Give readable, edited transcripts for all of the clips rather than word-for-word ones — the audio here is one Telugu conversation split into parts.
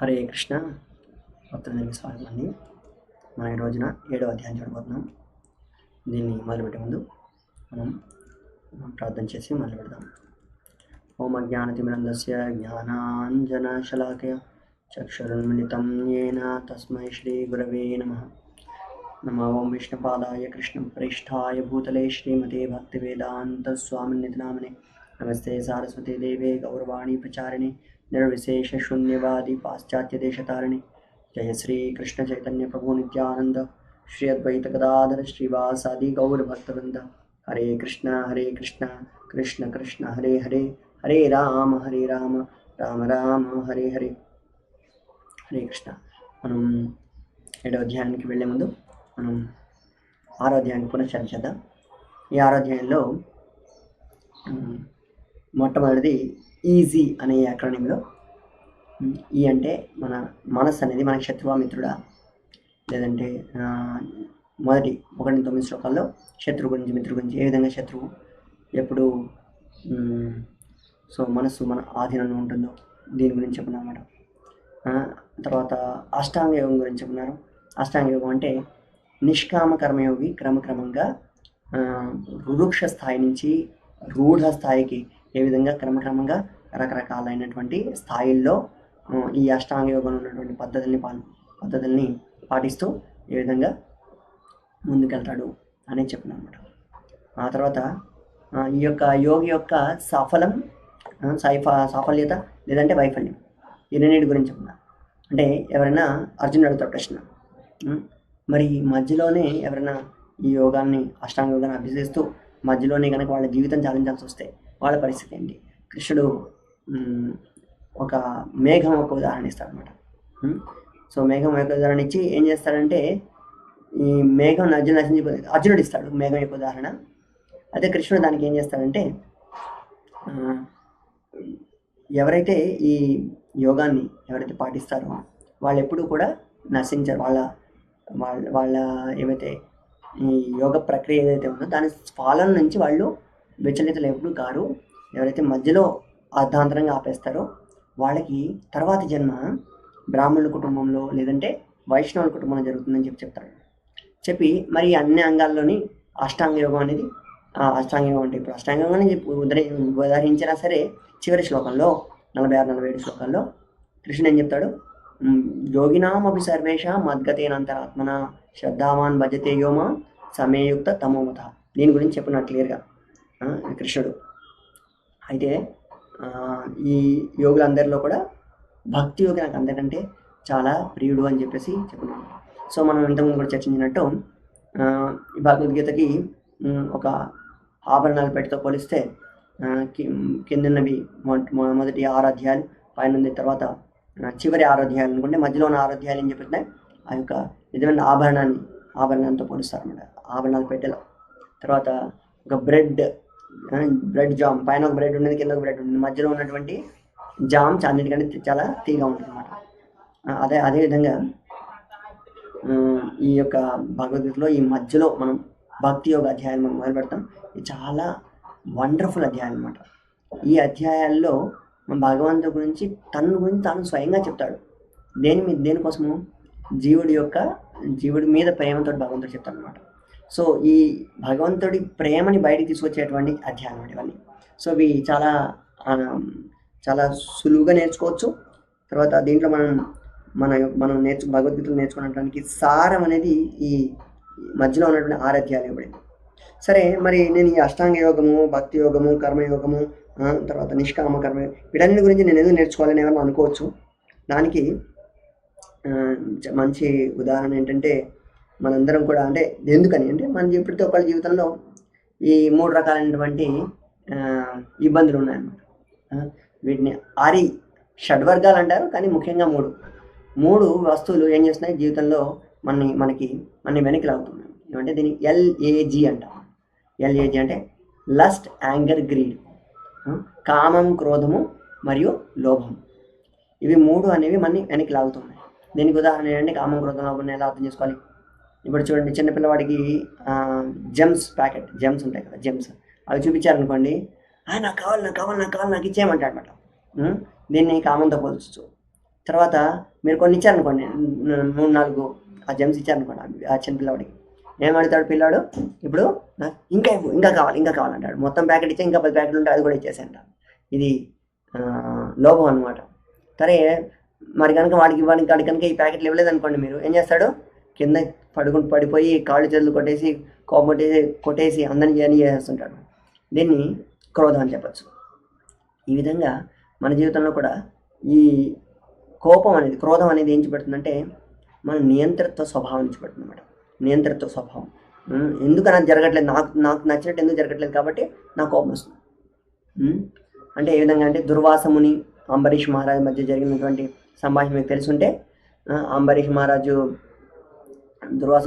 హరే కృష్ణ భక్తులందరికీ స్వాగతం అండి. మనం ఈ రోజున 7వ అధ్యాయం చూడబోతున్నాం. దీన్ని మొదలుపెట్టే ముందు మనం ప్రార్థన చేసి మొదలు పెడదాం. ఓం అజ్ఞానతిమిరంధస్య జ్ఞానాంజనశలాకయ చక్షురున్మిళితం యేన తస్మై శ్రీ గురవే నమః. నమో ఓం విష్ణుపాదాయ కృష్ణప్రేష్ఠాయ భూతలే శ్రీమతే భక్తివేదాంతస్వామినితి నామినే. నమస్తే సారస్వతే దేవే గౌరవాణి ప్రచారిణి निर्विशेष शून्यवादी पाश्चात्य देशतारिणी. जय श्री कृष्ण चैतन्य प्रभु नित्यानंद श्री अद्वैत गदाधर श्रीवासादि गौर भक्तवृंद. हरे कृष्ण कृष्ण कृष्ण हरे हरे हरे राम राम राम हरे हरे. हरे कृष्ण. మనం 7వ అధ్యాయానికి వెళ్ళే ముందు మనం 6వ అధ్యాయాన్ని పునశ్చరణ చేద్దాం. ఈ 6వ అధ్యాయంలో మొట్టమొదటిది ఈజీ అనే యాక్రోనింలో ఈ అంటే మన మనస్సు అనేది మనకి శత్రువా మిత్రుడా, లేదంటే మొదటి 1-9 శ్లోకాల్లో శత్రువు గురించి మిత్రుడు గురించి ఏ విధంగా శత్రువు ఎప్పుడు సో మనస్సు మన ఆధీనంలో ఉంటుందో దీని గురించి చెప్పుకున్నమాట. తర్వాత అష్టాంగ యోగం గురించి చెప్పుకున్నారు. అష్టాంగ యోగం అంటే నిష్కామ కర్మయోగి క్రమక్రమంగా రురుక్ష స్థాయి నుంచి రూఢ స్థాయికి ఏ విధంగా క్రమక్రమంగా రకరకాలైనటువంటి స్థాయిల్లో ఈ అష్టాంగ యోగంలో ఉన్నటువంటి పద్ధతుల్ని పాటిస్తూ ఏ విధంగా ముందుకెళ్తాడు అనేది చెప్పిన అనమాట. ఆ తర్వాత ఈ యొక్క యోగి యొక్క సాఫల్యత లేదంటే వైఫల్యం ఈ రెండింటి గురించి చెప్పిన. అంటే ఎవరైనా అర్జునుడు అడుగుతాడు ప్రశ్న, మరి మధ్యలోనే ఎవరైనా ఈ యోగాన్ని అష్టాంగ యోగాన్ని అభ్యసిస్తూ మధ్యలోనే కనుక వాళ్ళ జీవితం చాలించాల్సి వస్తే వాళ్ళ పరిస్థితి ఏంటి? కృష్ణుడు ఒక మేఘం ఒక ఉదాహరణ ఇస్తాడనమాట. సో మేఘం యొక్క ఉదాహరణ ఇచ్చి ఏం చేస్తాడంటే ఈ మేఘం అర్జునుడు ఇస్తాడు మేఘం యొక్క ఉదాహరణ. అదే కృష్ణుడు దానికి ఏం చేస్తాడంటే ఎవరైతే ఈ యోగాన్ని ఎవరైతే పాటిస్తారో వాళ్ళు ఎప్పుడూ కూడా నశించరు. వాళ్ళ ఏవైతే ఈ యోగ ప్రక్రియ ఏదైతే ఉందో దాని పాలన నుంచి వాళ్ళు విచలితులు ఎప్పుడు కారు. ఎవరైతే మధ్యలో అర్ధాంతరంగా ఆపేస్తారో వాళ్ళకి తర్వాతి జన్మ బ్రాహ్మణుల కుటుంబంలో లేదంటే వైష్ణవుల కుటుంబంలో జరుగుతుందని చెప్తాడు. చెప్పి మరి అన్ని అంగాల్లోని అష్టాంగ యోగం అనేది అష్టాంగ యోగం అంటే ఇప్పుడు అష్టాంగ యోగం అని ఉదహరించినా సరే చివరి శ్లోకంలో 46-47 శ్లోకాల్లో కృష్ణుడు ఏం చెప్తాడు? యోగినామపి సర్వేషాం మద్గతేనంతరాత్మన శ్రద్ధావాన్ భజతే యోమా సమేయుక్త తమోమత. దీని గురించి చెప్పిన క్లియర్గా కృష్ణుడు. అయితే ఈ యోగులందరిలో కూడా భక్తి యోగి నాకు అందరికంటే చాలా ప్రియుడు అని చెప్పేసి చెప్పుకున్నాను. సో మనం ఇంతకుముందు కూడా చర్చించినట్టు ఈ భగవద్గీతకి ఒక ఆభరణాల పెట్టితో పోలిస్తే కిందన్నవి మొదటి 6 అధ్యాయాలు, పైన తర్వాత చివరి 6 అధ్యాయాలు అనుకుంటే మధ్యలో ఉన్న 6 అధ్యాయాలు ఏం చెప్తున్నాయి? ఆ యొక్క నిజమైన ఆభరణంతో పోలుస్తారు అన్నమాట. ఆభరణాలు పెట్టెలో తర్వాత ఒక బ్రెడ్ జామ్, పైన ఒక బ్రెడ్ ఉండేది, కింద ఒక బ్రెడ్ ఉండేది, మధ్యలో ఉన్నటువంటి జామ్ అన్నిటికంటే చాలా తీగా ఉంటుంది అన్నమాట. అదేవిధంగా ఈ యొక్క భగవద్గీతలో ఈ మధ్యలో మనం భక్తి యోగ అధ్యాయాలు మనం మొదలు పెడతాం. ఇది చాలా వండర్ఫుల్ అధ్యాయం అన్నమాట. ఈ అధ్యాయాల్లో భగవంతుడి గురించి తాను స్వయంగా చెప్తాడు. దేనికోసము? జీవుడి మీద ప్రేమతో భగవంతుడు చెప్తాడు అనమాట. సో ఈ భగవంతుడి ప్రేమని బయటికి తీసుకొచ్చేటువంటి అధ్యాయం ఇవన్నీ. సో ఇవి చాలా చాలా సులువుగా నేర్చుకోవచ్చు. తర్వాత దీంట్లో మనం భగవద్గీతలు నేర్చుకోవడానికి సారం అనేది ఈ మధ్యలో ఉన్నటువంటి 6 అధ్యాయాలు ఇవ్వబడింది. సరే, మరి నేను ఈ అష్టాంగ యోగము, భక్తి యోగము, కర్మయోగము, తర్వాత నిష్కామ కర్మ వీటన్ని గురించి నేను ఎందుకు నేర్చుకోవాలని ఏమన్నా అనుకోవచ్చు. దానికి మంచి ఉదాహరణ ఏంటంటే మనందరం కూడా అంటే ఎందుకని అంటే మన ప్రతి ఒక్కరి జీవితంలో ఈ 3 రకాలైనటువంటి ఇబ్బందులు ఉన్నాయన్నమాట. వీటిని షడ్వర్గాలు అంటారు. కానీ ముఖ్యంగా 3 వస్తువులు ఏం చేస్తున్నాయి జీవితంలో మనకి వెనక్కి లాగుతున్నాయి. ఏమంటే దీన్ని LAG అంటాం. LAG అంటే లస్ట్, యాంగర్, గ్రీడ్. కామం, క్రోధము మరియు లోభం. ఇవి 3 అనేవి మనని వెనక్కి లాగుతున్నాయి. దీనికి ఉదాహరణ ఏంటంటే కామం, క్రోధం, లోభం ఎలా అర్థం చేసుకోవాలి? ఇప్పుడు చూడండి, చిన్నపిల్లవాడికి జెమ్స్ ఉంటాయి కదా, జెమ్స్ అవి చూపించారనుకోండి, నాకు కావాలి నాకు ఇచ్చేయమంటాడు అనమాట. దీన్ని కామంతో పోల్చచ్చు. తర్వాత మీరు కొన్ని ఇచ్చారనుకోండి, 3-4 ఆ జెమ్స్ ఇచ్చారనుకోండి ఆ చిన్న పిల్లవాడికి, ఏమడుగుతాడు పిల్లాడు, ఇప్పుడు నాకు ఇంకా కావాలి ఇంకా కావాలంటాడు. మొత్తం ప్యాకెట్ ఇచ్చా, ఇంకా 10 ప్యాకెట్లు ఉంటే అది కూడా ఇచ్చేసేయంట. ఇది లోభం అనమాట. సరే మరి కనుక వాడికి కనుక ఈ ప్యాకెట్లు ఇవ్వలేదనుకోండి, మీరు ఏం చేస్తాడు, కింద పడిపోయి కాళ్ళు చేతులు కోపం కొట్టేసి అందరిని చేస్తుంటాడు. దీన్ని క్రోధం అని చెప్పచ్చు. ఈ విధంగా మన జీవితంలో కూడా ఈ క్రోధం అనేది ఏం చూపెడుతుందంటే మన నియంత్రిత్వ స్వభావం నుంచి పెడుతుంది అన్నమాట. నియంత్రిత్వ స్వభావం. ఎందుకు నాకు జరగట్లేదు, నాకు నచ్చినట్టు ఎందుకు జరగట్లేదు కాబట్టి నాకు కోపం వస్తుంది. అంటే ఏ విధంగా అంటే దుర్వాస ముని అంబరీష్ మహారాజు మధ్య జరిగినటువంటి సంభాషణ మీకు తెలుసుంటే, అంబరీష్ మహారాజు దుర్వాస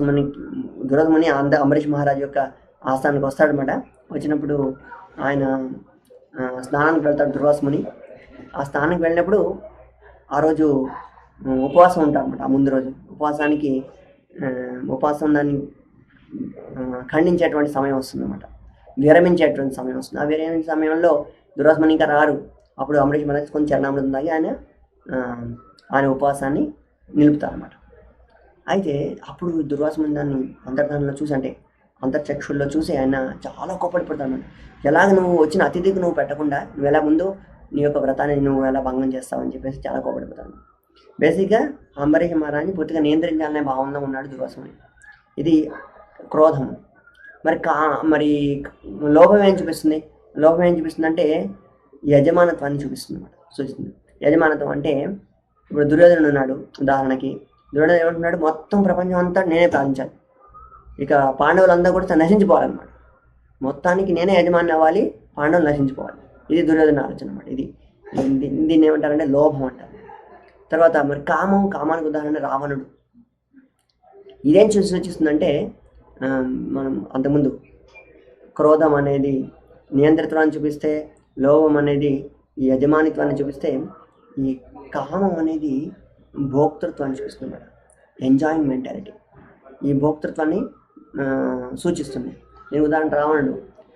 ముని అంబరీష్ మహారాజు యొక్క ఆస్థానానికి వస్తాడనమాట. వచ్చినప్పుడు ఆయన స్నానానికి వెళ్తాడు దుర్వాస ముని. ఆ స్నానానికి వెళ్ళినప్పుడు ఆ రోజు ఉపవాసం ఉంటారనమాట. ఆ ముందు రోజు ఉపవాసం దాన్ని ఖండించేటువంటి సమయం వస్తుందన్నమాట, విరమించేటువంటి సమయం వస్తుంది. ఆ విరమించే సమయంలో దుర్వాస ముని ఇంకా రారు. అప్పుడు అంబరీష్ మహారాజ్ కొంచెం చరణామృతం తాగి ఆయన ఉపవాసాన్ని నిలుపుతారన్నమాట. అయితే అప్పుడు దుర్వాస ముని దాన్ని అంతర్ధానంలో చూసి, అంటే అంతర్చక్షుల్లో చూసి ఆయన చాలా కోపడిపోతాడు. ఎలాగ నువ్వు వచ్చిన అతిథికి నువ్వు పెట్టకుండా నువ్వు ఎలా ముందు నీ యొక్క వ్రతాన్ని నువ్వు ఎలా భంగం చేస్తావని చెప్పేసి చాలా కోపడిపోతాడు. బేసిక్గా అంబరీష్ మహారాజ్ని పూర్తిగా నియంత్రించాలనే భావనలో ఉన్నాడు దుర్వాస ముని. ఇది క్రోధం. మరి లోభం ఏం చూపిస్తుంది? లోభం ఏం చూపిస్తుంది అంటే యజమానత్వాన్ని చూపిస్తుంది అన్నమాట, సూచిస్తుంది. యజమానత్వం అంటే ఇప్పుడు దుర్యోధనుడు ఉన్నాడు ఉదాహరణకి. దుర్యోధనుడు ఏమంటున్నాడు, మొత్తం ప్రపంచం అంతా నేనే పాలించాలి, ఇక పాండవులందరూ కూడా నశించిపోవాలన్నమాట, మొత్తానికి నేనే యజమాని అవ్వాలి, పాండవులు నశించిపోవాలి. ఇది దుర్యోధన ఆలోచన అన్నమాట. దీన్ని ఏమంటారంటే లోభం అంటారు. తర్వాత మరి కామానికి ఉదాహరణ రావణుడు. ఇదేం సూచిస్తుందంటే మనం అంతకుముందు క్రోధం అనేది నియంత్రిత్వాన్ని చూపిస్తే, లోభం అనేది ఈ యజమానిత్వాన్ని చూపిస్తే, ఈ కామం అనేది భోక్తృత్వాన్ని చూపిస్తుంది, ఎంజాయింగ్ మెంటాలిటీ. ఈ భోక్తృత్వాన్ని సూచిస్తుంది. నేను ఉదాహరణ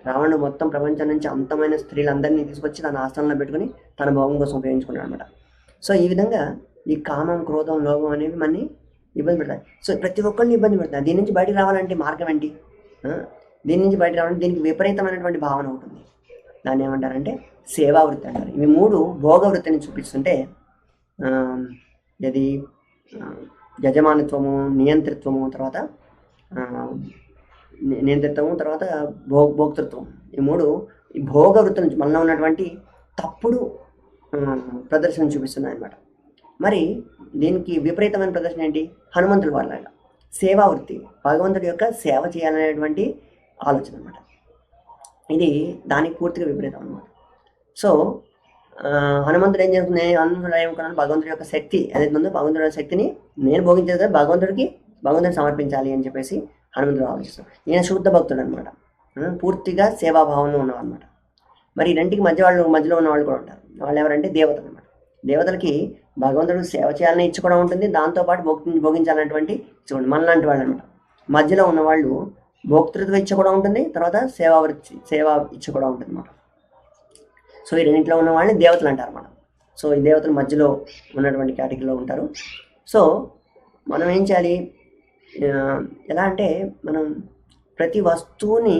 రావణుడు మొత్తం ప్రపంచం నుంచి అంతమైన స్త్రీలందరినీ తీసుకొచ్చి తన ఆస్థానంలో పెట్టుకుని తన భోగం కోసం ఉపయోగించుకున్నాడు అనమాట. సో ఈ విధంగా ఈ కామం, క్రోధం, లోభం అనేవి మనని ఇబ్బంది పెడతాయి. సో ప్రతి ఒక్కరిని ఇబ్బంది పెడతాయి. దీని నుంచి బయటకు రావాలంటే మార్గం ఏంటి? దీని నుంచి బయటకు రావాలంటే దీనికి విపరీతమైనటువంటి భావన ఉంటుంది. దాన్ని ఏమంటారంటే సేవావృత్తి అంటారు. ఇవి 3 భోగవృత్తిని చూపిస్తుంటే, ఇది యజమానిత్వము, నియంత్రిత్వము, తర్వాత భోక్తృత్వం. ఈ 3 ఈ భోగవృత్తి నుంచి మనలో ఉన్నటువంటి తప్పుడు ప్రదర్శన చూపిస్తున్నాయి అన్నమాట. మరి దీనికి విపరీతమైన ప్రదర్శన ఏంటి? హనుమంతుడి వాళ్ళగా సేవావృత్తి, భగవంతుడి యొక్క సేవ చేయాలనేటువంటి ఆలోచన అన్నమాట. ఇది దానికి పూర్తిగా విపరీతం అన్నమాట. సో హనుమంతుడు ఏం చేస్తుంది? హనుమంతుడు ఏమనుకున్నాను, భగవంతుడి యొక్క శక్తి ఏదైతే ఉందో భగవంతుడి యొక్క శక్తిని నేను భోగించేది భగవంతుడికి సమర్పించాలి అని చెప్పేసి హనుమంతుడు ఆలోచిస్తాడు. ఈయన శుద్ధ భక్తుడు అనమాట, పూర్తిగా సేవాభావంలో ఉన్నవాడు అనమాట. మరి ఈ రెంటికి మధ్యలో ఉన్న వాళ్ళు కూడా ఉంటారు. వాళ్ళు ఎవరంటే దేవతలు అనమాట. దేవతలకి భగవంతుడు సేవ చేయాలని ఇచ్చి కూడా ఉంటుంది, దాంతోపాటు భోగించాలనేటువంటి చూడండి మనలాంటి వాళ్ళు అనమాట. మధ్యలో ఉన్న వాళ్ళు భోక్తృత్వ ఇచ్చ కూడా ఉంటుంది, తర్వాత సేవ ఇచ్చ కూడా ఉంటుంది అన్నమాట. సో ఈ రెండింటిలో ఉన్న వాళ్ళని దేవతలు అంటారు అన్నమాట. సో ఈ దేవతలు మధ్యలో ఉన్నటువంటి కేటగిరీలో ఉంటారు. సో మనం ఏం చేయాలి? ఎలా అంటే మనం ప్రతి వస్తువుని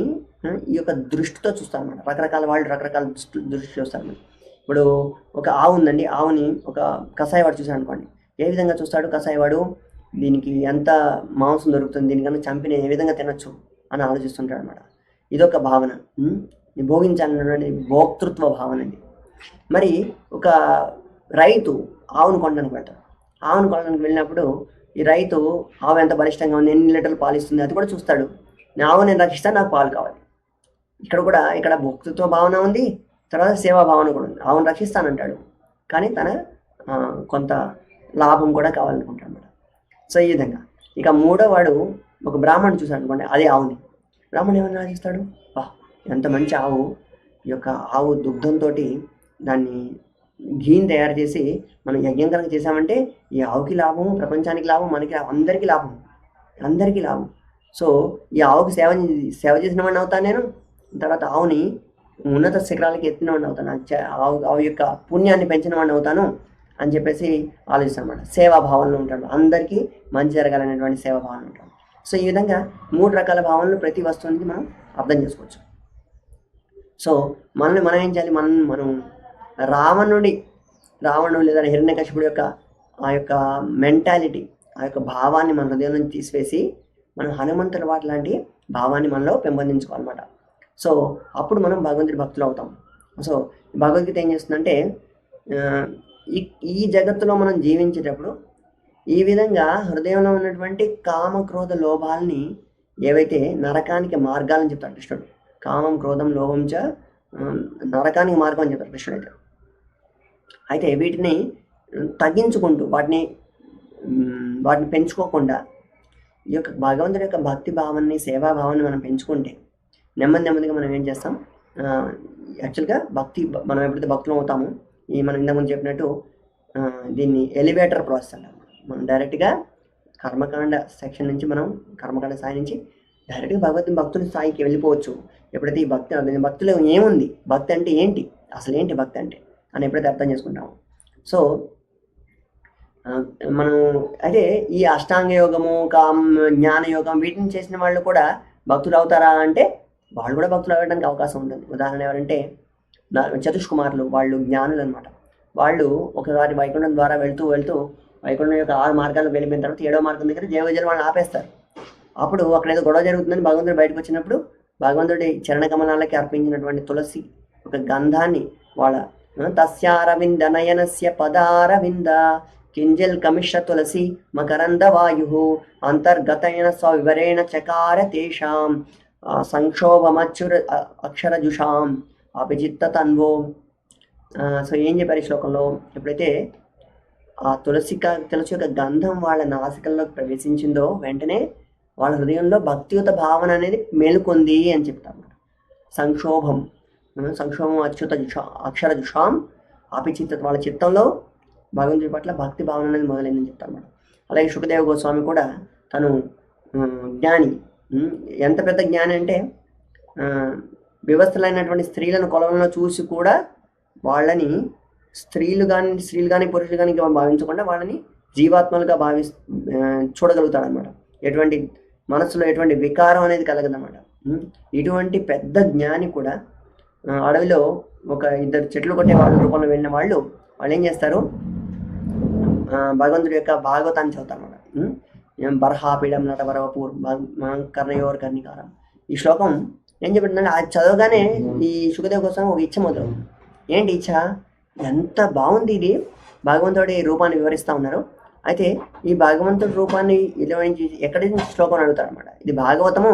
ఈ యొక్క దృష్టితో చూస్తాం అన్నమాట. రకరకాల వాళ్ళు రకరకాల దృష్టి చూస్తారు. ఇప్పుడు ఒక ఆవు ఉందండి, ఆవుని ఒక కషాయవాడు చూసాడు అనుకోండి, ఏ విధంగా చూస్తాడు? కషాయవాడు దీనికి ఎంత మాంసం దొరుకుతుంది, దీనికన్నా చంపిన ఏ విధంగా తినొచ్చు అని ఆలోచిస్తుంటాడు అనమాట. ఇదొక భావన, భోగించాలన్నటువంటి భోక్తృత్వ భావన అండి. మరి ఒక రైతు ఆవును కొనడానికి వెళ్తాడు. ఆవును కొనడానికి వెళ్ళినప్పుడు ఈ రైతు ఆవు ఎంత బలిష్టంగా ఉంది, ఎన్ని లీటర్లు పాలు ఇస్తుంది అది కూడా చూస్తాడు. ఆవు నేను రక్షిస్తాను, నాకు పాలు కావాలి. ఇక్కడ భోక్తృత్వ భావన ఉంది, తర్వాత సేవా భావన కూడా ఉంది. ఆవును రక్షిస్తానంటాడు, కానీ తన కొంత లాభం కూడా కావాలనుకుంటాడు అన్నమాట. సో ఈ విధంగా ఇక మూడో వాడు ఒక బ్రాహ్మణుడు చూశాడు అనుకోండి, అదే ఆవుని. బ్రాహ్మణుడు ఏమన్నా ఆలోచిస్తాడు, ఎంత మంచి ఆవు, ఈ యొక్క ఆవు దుగ్ధంతో దాన్ని ఘీని తయారు చేసి మనం యజ్ఞం కనుక చేసామంటే ఈ ఆవుకి లాభం, ప్రపంచానికి లాభం, మనకి అందరికీ లాభం. సో ఈ ఆవుకి సేవ చేసిన వాడిని అవుతాను నేను, తర్వాత ఆవుని ఉన్నత శిఖరాలకి ఎత్తిన వాడిని అవుతాను, ఆవు యొక్క పుణ్యాన్ని పెంచిన వాడిని అవుతాను అని చెప్పేసి ఆలోచిస్తాం అనమాట. సేవాభావంలో ఉంటాడు, అందరికీ మంచి జరగాలనేటువంటి సేవాభావంలో ఉంటాడు. సో ఈ విధంగా 3 రకాల భావనలు ప్రతి వస్తువునికి మనం అర్థం చేసుకోవచ్చు. సో మనం ఏం చేయాలి, మనం రావణుడు లేదా హిరణ్యకశిపుడి యొక్క ఆ యొక్క మెంటాలిటీ, ఆ యొక్క భావాన్ని మన హృదయం నుంచి తీసివేసి మనం హనుమంతుడి వాటి లాంటి భావాన్ని మనలో పెంపొందించుకోవాలన్నమాట. సో అప్పుడు మనం భగవంతుడి భక్తులు అవుతాం. సో భగవద్గీత ఏం చేస్తుందంటే ఈ జగత్తులో మనం జీవించేటప్పుడు ఈ విధంగా హృదయంలో ఉన్నటువంటి కామ క్రోధ లోభాలని, ఏవైతే నరకానికి మార్గాలని చెప్తాడు కృష్ణుడు. కామం క్రోధం లోభం చ నరకానికి మార్గం అని చెప్తారు కృష్ణుడు. అయితే వీటిని తగ్గించుకుంటూ వాటిని పెంచుకోకుండా ఈ యొక్క భగవంతుడి యొక్క భక్తి భావాన్ని, సేవాభావాన్ని మనం పెంచుకుంటే నెమ్మదిగా మనం ఏం చేస్తాం, యాక్చువల్గా మనం ఎప్పుడైతే భక్తులు అవుతామో, మనం ఇంతకుముందు చెప్పినట్టు దీన్ని ఎలివేటర్ ప్రాసెస్ అంటాం. మనం డైరెక్ట్గా కర్మకాండ సెక్షన్ నుంచి, కర్మకాండ స్థాయి నుంచి డైరెక్ట్గా భక్తుని స్థాయికి వెళ్ళిపోవచ్చు. ఎప్పుడైతే ఈ భక్తిలో ఏముంది, భక్తి అంటే ఏంటి, అసలు ఏంటి భక్తి అంటే అని ఎప్పుడైతే అర్థం చేసుకుంటాము. సో మనం అయితే ఈ అష్టాంగ యోగము, జ్ఞాన యోగం వీటిని చేసిన వాళ్ళు కూడా భక్తులు అవుతారా అంటే వాళ్ళు కూడా భక్తులు అవ్వడానికి అవకాశం ఉంటుంది. ఉదాహరణ ఎవరంటే చతుష్కుమారులు, వాళ్ళు జ్ఞానులు అనమాట. వాళ్ళు ఒకసారి వైకుంఠం ద్వారా వెళ్తూ వైకుంఠం యొక్క 6 మార్గాలకు వెళ్ళిపోయిన తర్వాత 7వ మార్గం దగ్గర జయవిజయలు వాళ్ళని ఆపేస్తారు. అప్పుడు అక్కడ ఏదో గొడవ జరుగుతుందని భగవంతుడు బయటకు వచ్చినప్పుడు భగవంతుడి చరణ కమలాలకి అర్పించినటువంటి తులసి ఒక గంధాన్ని వాళ్ళ తస్యారవింద నయనస్య పదారవింద కింజల్ కమిష తులసి మకరంద వాయు అంతర్గతైన స్వవివరేణ చకార తేషాం సంక్షోభమచ్చుర అక్షరజుషాం అభిజిత్త తన్వో. సో ఏం చెప్పారు ఈ శ్లోకంలో, ఎప్పుడైతే ఆ తులసి యొక్క గంధం వాళ్ళ నాసికల్లోకి ప్రవేశించిందో వెంటనే వాళ్ళ హృదయంలో భక్తియుత భావన అనేది మేలుకొంది అని చెప్తారు. సంక్షోభం అచ్యుత అక్షర జుషాం అపిచిత్త, వాళ్ళ చిత్తంలో భగవంతుడి పట్ల భక్తి భావన అనేది మొదలైందని చెప్తారు మేడం. అలాగే శుకదేవ గోస్వామి కూడా తను జ్ఞాని, ఎంత పెద్ద జ్ఞాని అంటే వ్యవస్థలైనటువంటి స్త్రీలను కొలంలో చూసి కూడా వాళ్ళని స్త్రీలు కానీ పురుషులు కానీ భావించకుండా వాళ్ళని జీవాత్మలుగా చూడగలుగుతాడు అనమాట. ఎటువంటి మనసులో ఎటువంటి వికారం అనేది కలగదన్నమాట. ఇటువంటి పెద్ద జ్ఞాని కూడా అడవిలో ఒక 2 చెట్లు కొట్టే వాళ్ళ రూపంలో వెళ్ళిన వాళ్ళు ఏం చేస్తారు, భగవంతుడి యొక్క భాగవతాన్ని చదువుతారు అన్నమాట. బర్హాపీడం నటవరవపూర్ కర్ణయోర్ కర్ణికారం. ఈ శ్లోకం ఏం చెప్పిందంటే అది చదవగానే ఈ శుకదేవ్ కోసం ఒక ఇచ్చ మొదలు. ఏంటి ఇచ్చ, ఎంత బాగుంది ఇది, భగవంతుడి రూపాన్ని వివరిస్తూ ఉన్నారు. అయితే ఈ భగవంతుడి రూపాన్ని ఎక్కడి నుంచి శ్లోకం అడుగుతారు అనమాట. ఇది భాగవతము,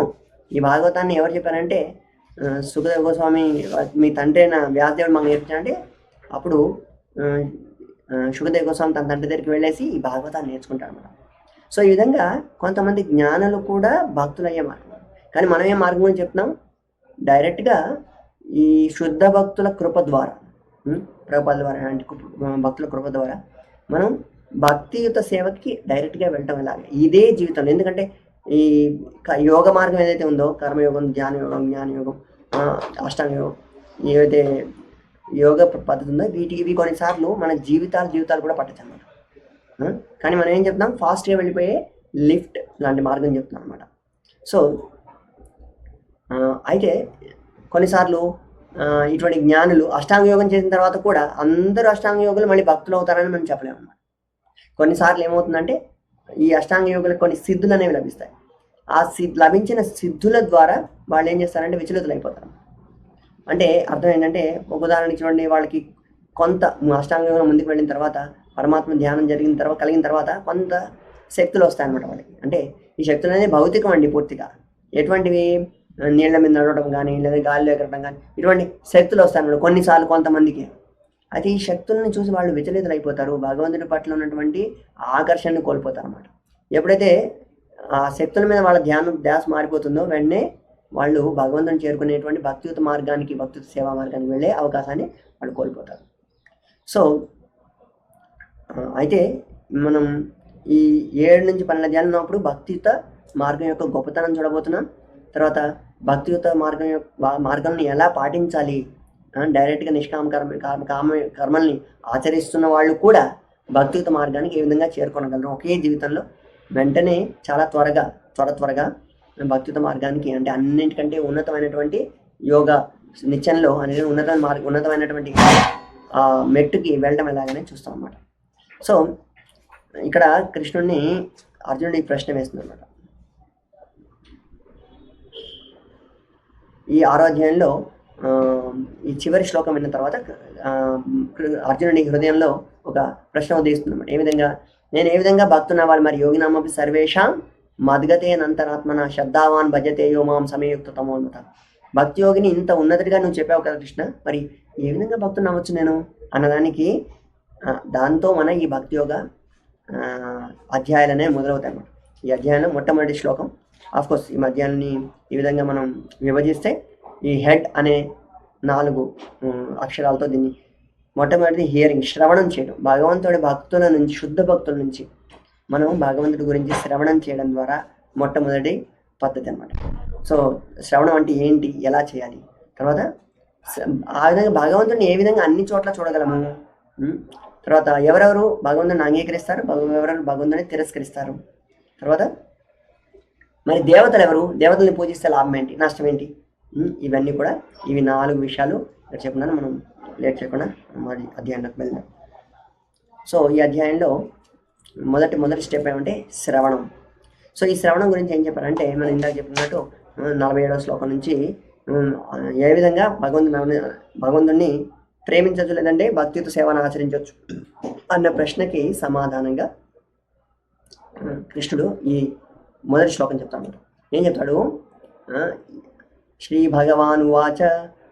ఈ భాగవతాన్ని ఎవరు చెప్పారంటే శుకదేవ గోస్వామి మీ తండ్రి అయిన వ్యాసదేవుడు మాకు నేర్పించారంటే అప్పుడు శుకదేవ గోస్వామి తన తండ్రి దగ్గరికి వెళ్ళేసి ఈ భాగవతాన్ని నేర్చుకుంటారు అనమాట. సో ఈ విధంగా కొంతమంది జ్ఞానులు కూడా భక్తులు అయ్యే మార్గం. కానీ మనం ఏ మార్గం అని చెప్తున్నాం, డైరెక్ట్గా ఈ శుద్ధ భక్తుల కృప ద్వారా, ప్రభుపాద ద్వారా అంటే భక్తుల కృప ద్వారా మనం భక్తియుత సేవకి డైరెక్ట్గా వెళ్ళటం ఇలాగే ఇదే జీవితంలో. ఎందుకంటే ఈ యోగ మార్గం ఏదైతే ఉందో, కర్మయోగం, జ్ఞానయోగం, అష్టాంగ యోగం, ఏదైతే యోగ పద్ధతి ఉందో ఇవి కొన్నిసార్లు మన జీవితాలు కూడా పట్టచ్చు అన్నమాట. కానీ మనం ఏం చెప్తాం, ఫాస్ట్గా వెళ్ళిపోయే లిఫ్ట్ లాంటి మార్గం చెప్తున్నాం అనమాట. సో అయితే కొన్నిసార్లు ఇటువంటి జ్ఞానులు అష్టాంగ యోగం చేసిన తర్వాత కూడా అందరూ అష్టాంగ యోగులు మళ్ళీ భక్తులు అవుతారని మనం చెప్పలేము అన్నమాట. కొన్నిసార్లు ఏమవుతుందంటే ఈ అష్టాంగ యోగులకు కొన్ని సిద్ధులు అనేవి లభిస్తాయి. ఆ లభించిన సిద్ధుల ద్వారా వాళ్ళు ఏం చేస్తారంటే విచలితులు అయిపోతారు. అంటే అర్థం ఏంటంటే, ఒక ఉదాహరణకి చూడండి, వాళ్ళకి కొంత అష్టాంగ యోగం ముందుకు వెళ్ళిన తర్వాత, పరమాత్మ ధ్యానం కలిగిన తర్వాత కొంత శక్తులు వస్తాయన్నమాట వాళ్ళకి. అంటే ఈ శక్తులు అనేది భౌతికం అండి పూర్తిగా. ఎటువంటివి, నీళ్ల మీద నడవడం కానీ, లేదా గాలిలో ఎగరడం కానీ, ఇటువంటి శక్తులు వస్తాయన్నమాట కొన్నిసార్లు కొంతమందికి. అయితే ఈ శక్తులను చూసి వాళ్ళు విచలితులు అయిపోతారు, భగవంతుడి పట్ల ఉన్నటువంటి ఆకర్షణను కోల్పోతారు అన్నమాట. ఎప్పుడైతే ఆ శక్తుల మీద వాళ్ళ ధ్యాస మారిపోతుందో వెంటనే వాళ్ళు భగవంతుని చేరుకునేటువంటి భక్తియుత మార్గానికి, భక్తియుత సేవా మార్గానికి వెళ్ళే అవకాశాన్ని వాళ్ళు కోల్పోతారు. సో అయితే మనం ఈ 7 నుంచి 12 అధ్యాయాలు ఉన్నప్పుడు భక్తియుత మార్గం యొక్క గొప్పతనం చూడబోతున్నాం. తర్వాత భక్తియుత మార్గాన్ని ఎలా పాటించాలి, డైరెక్ట్గా నిష్కామ కర్మల్ని ఆచరిస్తున్న వాళ్ళు కూడా భక్తియుత మార్గానికి ఏ విధంగా చేరుకోనగలరు. ఒకే జీవితంలో వెంటనే చాలా త్వరగా భక్తియుత మార్గానికి, అంటే అన్నింటికంటే ఉన్నతమైనటువంటి యోగా నిత్యంలో అనేది ఉన్నతమైనటువంటి మెట్టుకి వెళ్ళడం ఎలాగనే చూస్తాం అన్నమాట. సో ఇక్కడ కృష్ణుడిని అర్జునుడి ప్రశ్న వేస్తుంది అన్నమాట. ఈ 6వ అధ్యాయంలో ఈ చివరి శ్లోకం విన్న తర్వాత అర్జునుడి హృదయంలో ఒక ప్రశ్న ఉదయిస్తుంది అన్నమాట. నేను ఏ విధంగా భక్తునవ్వాలి, మరి యోగినామపి సర్వేషాం మద్గతేనంతరాత్మన శ్రద్ధావాన్ భజతే యో మాం సమయుక్తమో అన్నమాట. భక్తి యోగిని ఇంత ఉన్నతిగా నువ్వు చెప్పావు కదా కృష్ణ, మరి ఏ విధంగా భక్తుని అవ్వచ్చు నేను అన్నదానికి దాంతో మన ఈ భక్తి యోగ అధ్యాయాలనే మొదలవుతాయి అన్నమాట. ఈ అధ్యాయంలో మొట్టమొదటి శ్లోకం, ఆఫ్కోర్స్ ఈ అధ్యాయాన్ని ఈ విధంగా మనం విభజిస్తే ఈ హెడ్ అనే 4 అక్షరాలతో దీన్ని మొట్టమొదటిది హియరింగ్, శ్రవణం చేయడం. భగవంతుడి భక్తుల నుంచి, శుద్ధ భక్తుల నుంచి మనం భగవంతుడి గురించి శ్రవణం చేయడం ద్వారా మొట్టమొదటి పద్ధతి అన్నమాట. సో శ్రవణం అంటే ఏంటి, ఎలా చేయాలి, తర్వాత ఆ విధంగా భగవంతుడిని ఏ విధంగా అన్ని చోట్ల చూడగలము, తర్వాత ఎవరెవరు భగవంతుడిని అంగీకరిస్తారు, ఎవరెవరు భగవంతుడిని తిరస్కరిస్తారు, తర్వాత మరి దేవతలు ఎవరు, దేవతల్ని పూజిస్తే లాభం ఏంటి, నష్టం ఏంటి, ఇవన్నీ కూడా ఇవి 4 విషయాలు ఇక్కడ చెప్పుకున్నాను. మనం లేట్ చేయకుండా మరి అధ్యాయంలోకి వెళ్దాం. సో ఈ అధ్యాయంలో మొదటి స్టెప్ ఏమంటే శ్రవణం. సో ఈ శ్రవణం గురించి ఏం చెప్పారంటే, మనం ఇందాక చెప్పినట్టు 47వ శ్లోకం నుంచి ఏ విధంగా భగవంతుడిని ప్రేమించవచ్చు, లేదంటే భక్తితో సేవను ఆచరించవచ్చు అన్న ప్రశ్నకి సమాధానంగా కృష్ణుడు ఈ మొదటి శ్లోకం చెప్తాడు. ఏం చెప్తాడు, శ్రీ భగవాన్ ఉవాచ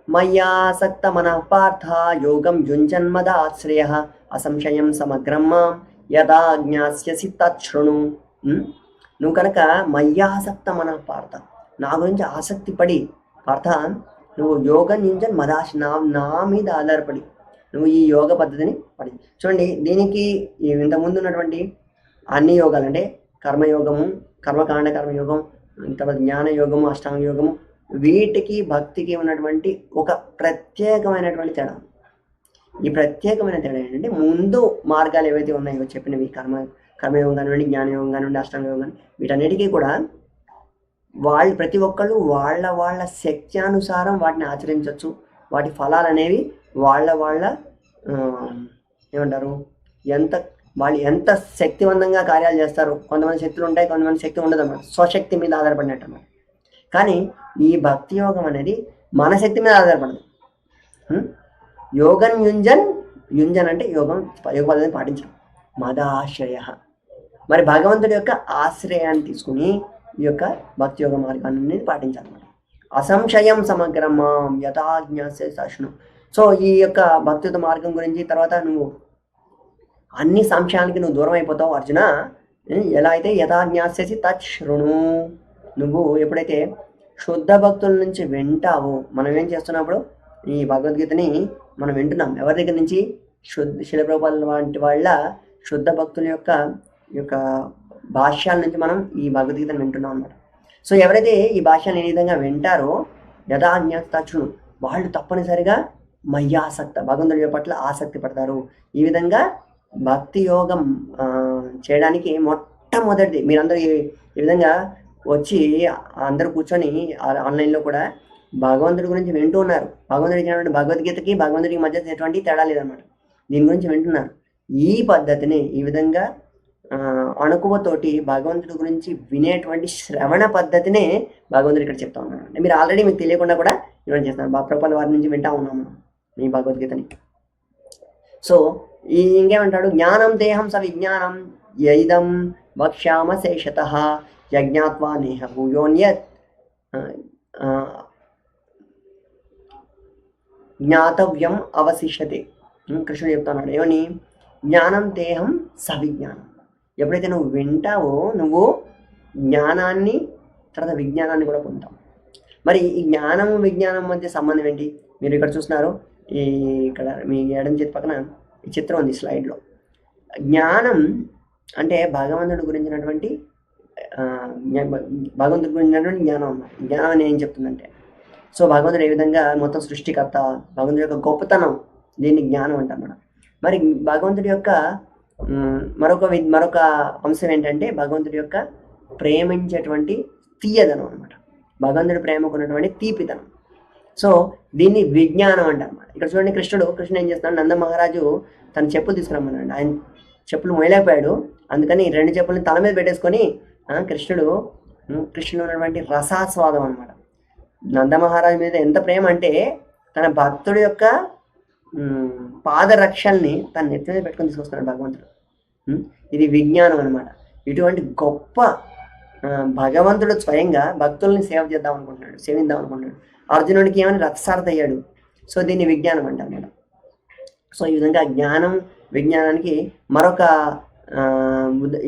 మయ్యాసక్త మనః పార్థ యోగం యుంజన్మదాశ్రయ అసంశయం సమగ్రం మాం యదా జ్ఞాస్యసి తచ్ఛృణు. నువ్వు కనుక మయ్యాసక్త మనః పార్థ, నా గురించి ఆసక్తి పడి, పార్థ నువ్వు యోగం యుంజన్ మదాశ, నా మీద ఆధారపడి నువ్వు ఈ యోగ పద్ధతిని పడి. చూడండి, దీనికి ఇంతకుముందు ఉన్నటువంటి అన్ని యోగాలు అంటే కర్మయోగము, కర్మకాండ కర్మయోగం, తర్వాత జ్ఞాన యోగము, అష్టాంగ యోగము, వీటికి భక్తికి ఉన్నటువంటి ఒక ప్రత్యేకమైనటువంటి తేడా. ఈ ప్రత్యేకమైన తేడా ఏంటంటే, ముందు మార్గాలు ఏవైతే ఉన్నాయో చెప్పినవి, కర్మయోగం కానివ్వండి, జ్ఞానయోగం కానివ్వండి, అష్టాంగ యోగం కానివ్వండి, వీటన్నిటికీ కూడా ప్రతి ఒక్కళ్ళు వాళ్ళ శక్త్యానుసారం వాటిని ఆచరించవచ్చు. వాటి ఫలాలు అనేవి వాళ్ళ ఏమంటారు, వాళ్ళు ఎంత శక్తివంతంగా కార్యాలు చేస్తారు. కొంతమంది శక్తులు ఉంటాయి, కొంతమంది శక్తి ఉండదు అన్నమాట, స్వశక్తి మీద ఆధారపడినట్టు అన్నమాట. కానీ ఈ భక్తి యోగం అనేది మన శక్తి మీద ఆధారపడదు. యోగం యుంజన్ అంటే యోగ పద్ధతిని పాటించడం, మదాశ్రయ, మరి భగవంతుడి యొక్క ఆశ్రయాన్ని తీసుకుని ఈ యొక్క భక్తి యోగ మార్గాన్ని పాటించాలన్నమాట. అసంశయం సమగ్రం మాం యథా జ్ఞాస్యసి తచ్ఛృణు. సో ఈ యొక్క భక్తియుత మార్గం గురించి తర్వాత నువ్వు అన్ని సంశయాలకి నువ్వు దూరం అయిపోతావు అర్జున. ఎలా అయితే యథా జ్ఞాస్యసి తచ్ఛృణు, నువ్వు ఎప్పుడైతే శుద్ధ భక్తుల నుంచి వింటావో, మనం ఏం చేస్తున్నప్పుడు ఈ భగవద్గీతని మనం వింటున్నాం ఎవరి దగ్గర నుంచి, శిల ప్రభుపాదుల వంటి వాళ్ళ శుద్ధ భక్తుల యొక్క భాష్యాల నుంచి మనం ఈ భగవద్గీతను వింటున్నాం అన్నమాట. సో ఎవరైతే ఈ భాష్యాన్ని ఏ విధంగా వింటారో యథా జ్ఞాతచ్చును, వాళ్ళు తప్పనిసరిగా మయ్యాసక్త, భగవంతుడి పట్ల ఆసక్తి పడతారు. ఈ విధంగా భక్తి యోగం చేయడానికి మొట్టమొదటిది, మీరందరూ ఈ విధంగా వచ్చి అందరూ కూర్చొని ఆన్లైన్లో కూడా భగవంతుడి గురించి వింటూ ఉన్నారు. భగవంతుడికి భగవద్గీతకి భగవంతుడికి మధ్య ఎటువంటి తేడా లేదన్నమాట. దీని గురించి వింటున్నారు. ఈ పద్ధతిని ఈ విధంగా అణుకువతోటి భగవంతుడి గురించి వినేటువంటి శ్రవణ పద్ధతినే భగవంతుడు ఇక్కడ చెప్తా ఉన్నాడు. అంటే మీరు ఆల్రెడీ మీకు తెలియకుండా కూడా ఇవన్నీ చేస్తున్నారు. ప్రభుపాదుల వారి నుంచి వింటా ఉన్నాము మీ భగవద్గీతని. సో ఇంకేమంటాడు, జ్ఞానం దేహం స విజ్ఞానం యైదం వక్ష్యామ శేషతః యజ్ఞాత్వా నేహ భూయోన్యత్ జ్ఞాతవ్యం అవశిష్యతే. కృష్ణుడు చెప్తున్నాడు ఏమని, జ్ఞానం దేహం సవిజ్ఞానం. ఎప్పుడైతే నువ్వు వింటావో నువ్వు జ్ఞానాన్ని తర్వాత విజ్ఞానాన్ని కూడా పొందుతావు. మరి ఈ జ్ఞానము విజ్ఞానం మధ్య సంబంధం ఏంటి? మీరు ఇక్కడ చూస్తున్నారు, ఇక్కడ మీ ఎడం చేతి పక్కన ఈ చిత్రం ఉంది స్లైడ్లో. జ్ఞానం అంటే భగవంతుడి గురించినటువంటి జ్ఞానం అన్నమాట. జ్ఞానం అని ఏం చెప్తుందంటే, సో భగవంతుడు ఏ విధంగా మొత్తం సృష్టికర్త, భగవంతుడి యొక్క గొప్పతనం, దీన్ని జ్ఞానం అంటారు. మరి భగవంతుడి యొక్క మరొక అంశం ఏంటంటే భగవంతుడి యొక్క ప్రేమించేటువంటి తీయదనం అనమాట. భగవంతుడి ప్రేమకు ఉన్నటువంటి తీపితనం. సో దీన్ని విజ్ఞానం అంటారన్నమాట. ఇక్కడ చూడండి, కృష్ణుడు ఏం చేస్తున్నాడు, నంద మహారాజు తన చెప్పులు తీసుకురమ్మన్నాడు. ఆయన చెప్పులు మోయలేకపోయాడు, అందుకని 2 చెప్పుల్ని తల మీద పెట్టేసుకొని కృష్ణుడు ఉన్నటువంటి రసాస్వాదం అనమాట. నంద మహారాజు మీద ఎంత ప్రేమ అంటే తన భక్తుడి యొక్క పాదరక్షల్ని తన నెత్తి మీద పెట్టుకొని తీసుకొస్తున్నాడు భగవంతుడు. ఇది విజ్ఞానం అనమాట. ఇటువంటి గొప్ప భగవంతుడు స్వయంగా భక్తుల్ని సేవిద్దాం అనుకుంటున్నాడు. అర్జునుడికి ఏమని రథసారథి అయ్యాడు. సో దీన్ని విజ్ఞానం అంటారు అన్నమాట. సో ఈ విధంగా విజ్ఞానానికి మరొక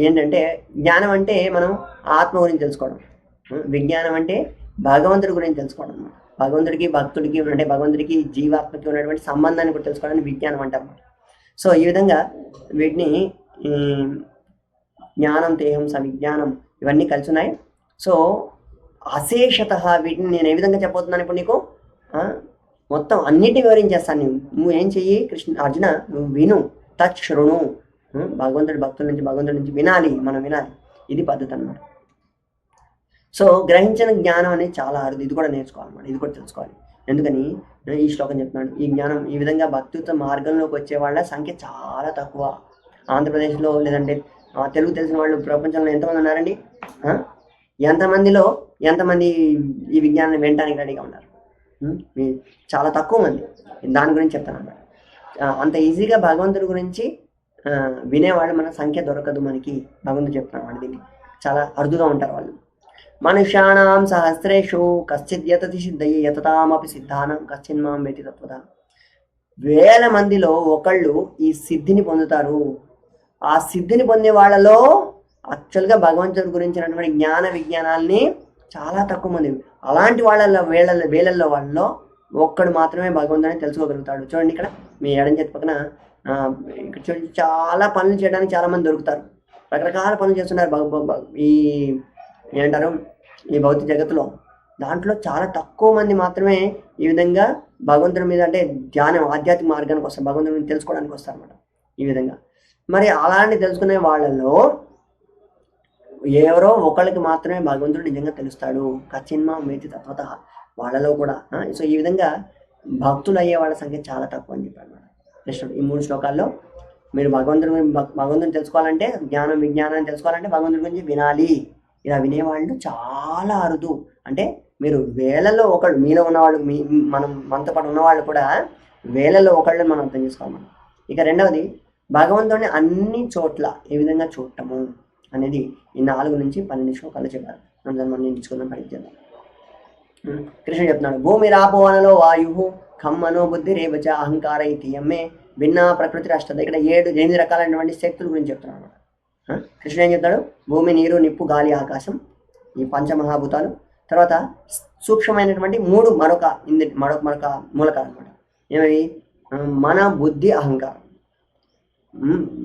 ఏంటంటే, జ్ఞానం అంటే మనం ఆత్మ గురించి తెలుసుకోవడం, విజ్ఞానం అంటే భగవంతుడి గురించి తెలుసుకోవడం. భగవంతుడికి భక్తుడికి అంటే భగవంతుడికి జీవాత్మకి ఉన్నటువంటి సంబంధాన్ని కూడా తెలుసుకోవడానికి విజ్ఞానం అంటారు. సో ఈ విధంగా వీటిని జ్ఞానం, తేహం, సవిజ్ఞానం ఇవన్నీ కలిసి ఉన్నాయి. సో అశేషత వీటిని నేను ఏ విధంగా చెప్పబోతున్నాను ఇప్పుడు నీకు, మొత్తం అన్నిటిని వివరించేస్తాను. నువ్వు ఏం చెయ్యి అర్జున, నువ్వు విను, తత్ శృణు. భగవంతుడి నుంచి మనం వినాలి. ఇది పద్ధతి అన్నమాట. సో గ్రహించిన జ్ఞానం అనేది చాలా అరుదు. ఇది కూడా నేర్చుకోవాలన్నమాట, ఇది కూడా తెలుసుకోవాలి. ఎందుకని ఈ శ్లోకం చెప్తున్నాడు, ఈ జ్ఞానం ఈ విధంగా భక్తియుత మార్గంలోకి వచ్చే వాళ్ళ సంఖ్య చాలా తక్కువ. ఆంధ్రప్రదేశ్లో లేదంటే తెలుగు తెలిసిన వాళ్ళు ప్రపంచంలో ఎంతమంది ఉన్నారండి? ఎంతమంది ఈ విజ్ఞానాన్ని వినడానికి రెడీగా ఉన్నారు? చాలా తక్కువ మంది. దాని గురించి చెప్తాను అన్నమాట. అంత ఈజీగా భగవంతుడి గురించి వినేవాళ్ళు మన సంఖ్య దొరకదు మనకి. భగవంతుడు చెప్తున్నాడు అన్నమాట. దీన్ని చాలా అరుదుగా ఉంటారు వాళ్ళు. మనుష్యాణం సహస్రేషు కశ్చిత్ యతతి సిద్ధయే యతతామపి సిద్ధానం కశ్చిన్మాం వేతి తత్వత. 1000 మందిలో ఒకళ్ళు ఈ సిద్ధిని పొందుతారు. ఆ సిద్ధిని పొందే వాళ్ళలో యాక్చువల్గా భగవంతుడి గురించినటువంటి జ్ఞాన విజ్ఞానాల్ని చాలా తక్కువ మంది. అలాంటి వేళల్లో వాళ్ళలో ఒక్కడు మాత్రమే భగవంతుడిని తెలుసుకోగలుగుతాడు. చూడండి, ఇక్కడ మీ ఎడం చేతి పక్కన ఇక్కడ చూడండి, చాలా పనులు చేయడానికి చాలా మంది దొరుకుతారు. రకరకాల పనులు చేస్తున్నారు ఈ భౌతిక జగత్తులో. దాంట్లో చాలా తక్కువ మంది మాత్రమే ఈ విధంగా భగవంతుడి మీద అంటే ధ్యానం, ఆధ్యాత్మిక మార్గానికి వస్తారు, భగవంతుడిని తెలుసుకోవడానికి వస్తారు అన్నమాట. ఈ విధంగా మరి అలాంటి తెలుసుకునే వాళ్ళలో ఎవరో ఒకళ్ళకి మాత్రమే భగవంతుడు నిజంగా తెలుస్తాడు. కచ్చిన్మా మేతి తత్వత వాళ్ళలో కూడా. సో ఈ విధంగా భక్తులు అయ్యే వాళ్ళ సంఖ్య చాలా తక్కువ అని చెప్పారు కృష్ణుడు ఈ 3 శ్లోకాల్లో. మీరు భగవంతుడిని తెలుసుకోవాలంటే, జ్ఞానం విజ్ఞానాన్ని తెలుసుకోవాలంటే భగవంతుడి గురించి వినాలి. ఇలా వినేవాళ్ళు చాలా అరుదు. అంటే మీరు వేలలో ఒకళ్ళు, మీలో ఉన్నవాళ్ళు, మనతో పాటు ఉన్నవాళ్ళు కూడా వేలలో ఒకళ్ళు మనం అర్థం చేసుకోవాలి. ఇక రెండవది, భగవంతుడిని అన్ని చోట్ల ఏ విధంగా చూడటము అనేది ఈ 4 నుంచి 12 శ్లోకాలు చెప్పారు. మనం నేర్చుకుందాం, పరిచయం. కృష్ణుడు చెప్తున్నాడు, భూమి రాపోవనలో వాయు ఖం మనో బుద్ధి రేపచ అహంకార ఇతియమ్మే భిన్న ప్రకృతి రాష్ట్ర. ఇక్కడ 8 రకాలైనటువంటి శక్తుల గురించి చెప్తున్నాడు. కృష్ణుడు ఏం చెప్తాడు, భూమి, నీరు, నిప్పు, గాలి, ఆకాశం, ఈ పంచమహాభూతాలు. తర్వాత సూక్ష్మమైనటువంటి 3 మరొక మూలకాలు అనమాట. ఏమవి? మన బుద్ధి అహంకారం.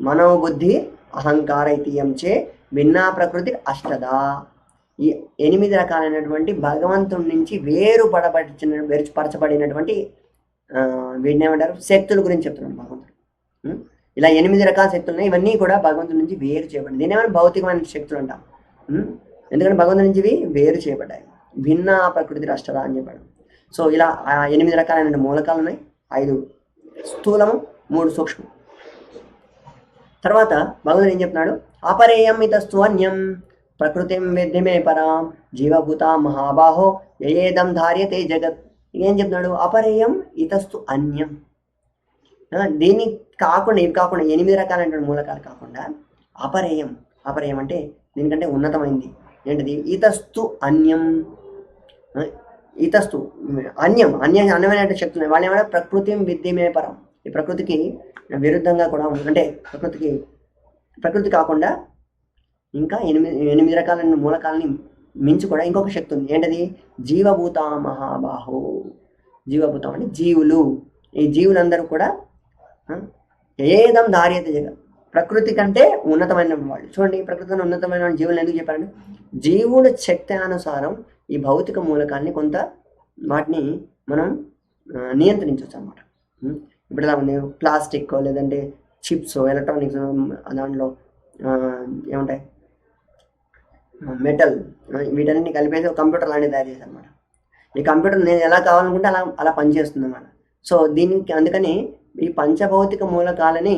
మనోబుద్ధి అహంకార ఇతియంచే భిన్నా ప్రకృతి అష్టదా. ఈ 8 రకాలైనటువంటి భగవంతుడి నుంచి వేరుపరచబడినటువంటి వీటిని ఏమంటారు, శక్తుల గురించి చెప్తున్నాడు భగవంతుడు. ఇలా 8 రకాల శక్తులు ఉన్నాయి. ఇవన్నీ కూడా భగవంతుడి నుంచి వేరు చేయబడ్డాయి. దీని ఏమైనా భౌతికమైన శక్తులు అంటాం. ఎందుకంటే భగవంతుడి నుంచి వేరు చేయబడ్డాయి. భిన్న ప్రకృతి రాష్ట్రదా అని చెప్పాడు. సో ఇలా 8 రకాలైన మూలకాలు ఉన్నాయి. 5 స్థూలము, 3 సూక్ష్మం. తర్వాత భగవంతుడు ఏం చెప్తున్నాడు, అపరేయం ఇతస్తు అన్యం ప్రకృతిం వేద్యమే పరాం జీవభూత మహాబాహో యయేదం ధార్యతే జగత్. ఏం చెప్తున్నాడు, అపరేయం ఇతస్తు అన్యం. దీన్ని కాకుండా, ఇవి కాకుండా 8 రకాలైన మూలకాలు కాకుండా అపరేయం అంటే దీనికంటే ఉన్నతమైంది. ఏంటిది? ఇతస్తు అన్యం. ఇతస్తు అన్యమైన శక్తులు వాళ్ళు ఏమైనా ప్రకృతి విద్యమే పరం. ఈ ప్రకృతికి విరుద్ధంగా కూడా అంటే ప్రకృతి కాకుండా ఇంకా 8 రకాలైన మూలకాలని మించి కూడా ఇంకొక శక్తి ఉంది. ఏంటది? జీవభూత మహాబాహో. జీవభూతం అంటే జీవులు. ఈ జీవులందరూ కూడా ఏదం ధార్యత జగత్, ప్రకృతి కంటే ఉన్నతమైన వాళ్ళు. చూడండి, ప్రకృతిలో ఉన్నతమైన జీవులు ఎందుకు చెప్పారంటే, జీవుల శక్తి అనుసారం ఈ భౌతిక మూలకాన్ని కొంత వాటిని మనం నియంత్రించవచ్చు అన్నమాట. ఇప్పుడు ఎలా ఉంది, ప్లాస్టిక్ లేదంటే చిప్స్, ఎలక్ట్రానిక్స్, దాంట్లో ఏముంటాయి, మెటల్, వీటన్నిటిని కలిపేసి ఒక కంప్యూటర్ లాంటివి తయారు చేశారు అనమాట. ఈ కంప్యూటర్ నేను ఎలా కావాలనుకుంటే అలా అలా పనిచేస్తుంది అన్నమాట. సో దీనికి అందుకని ఈ పంచభౌతిక మూలకాలని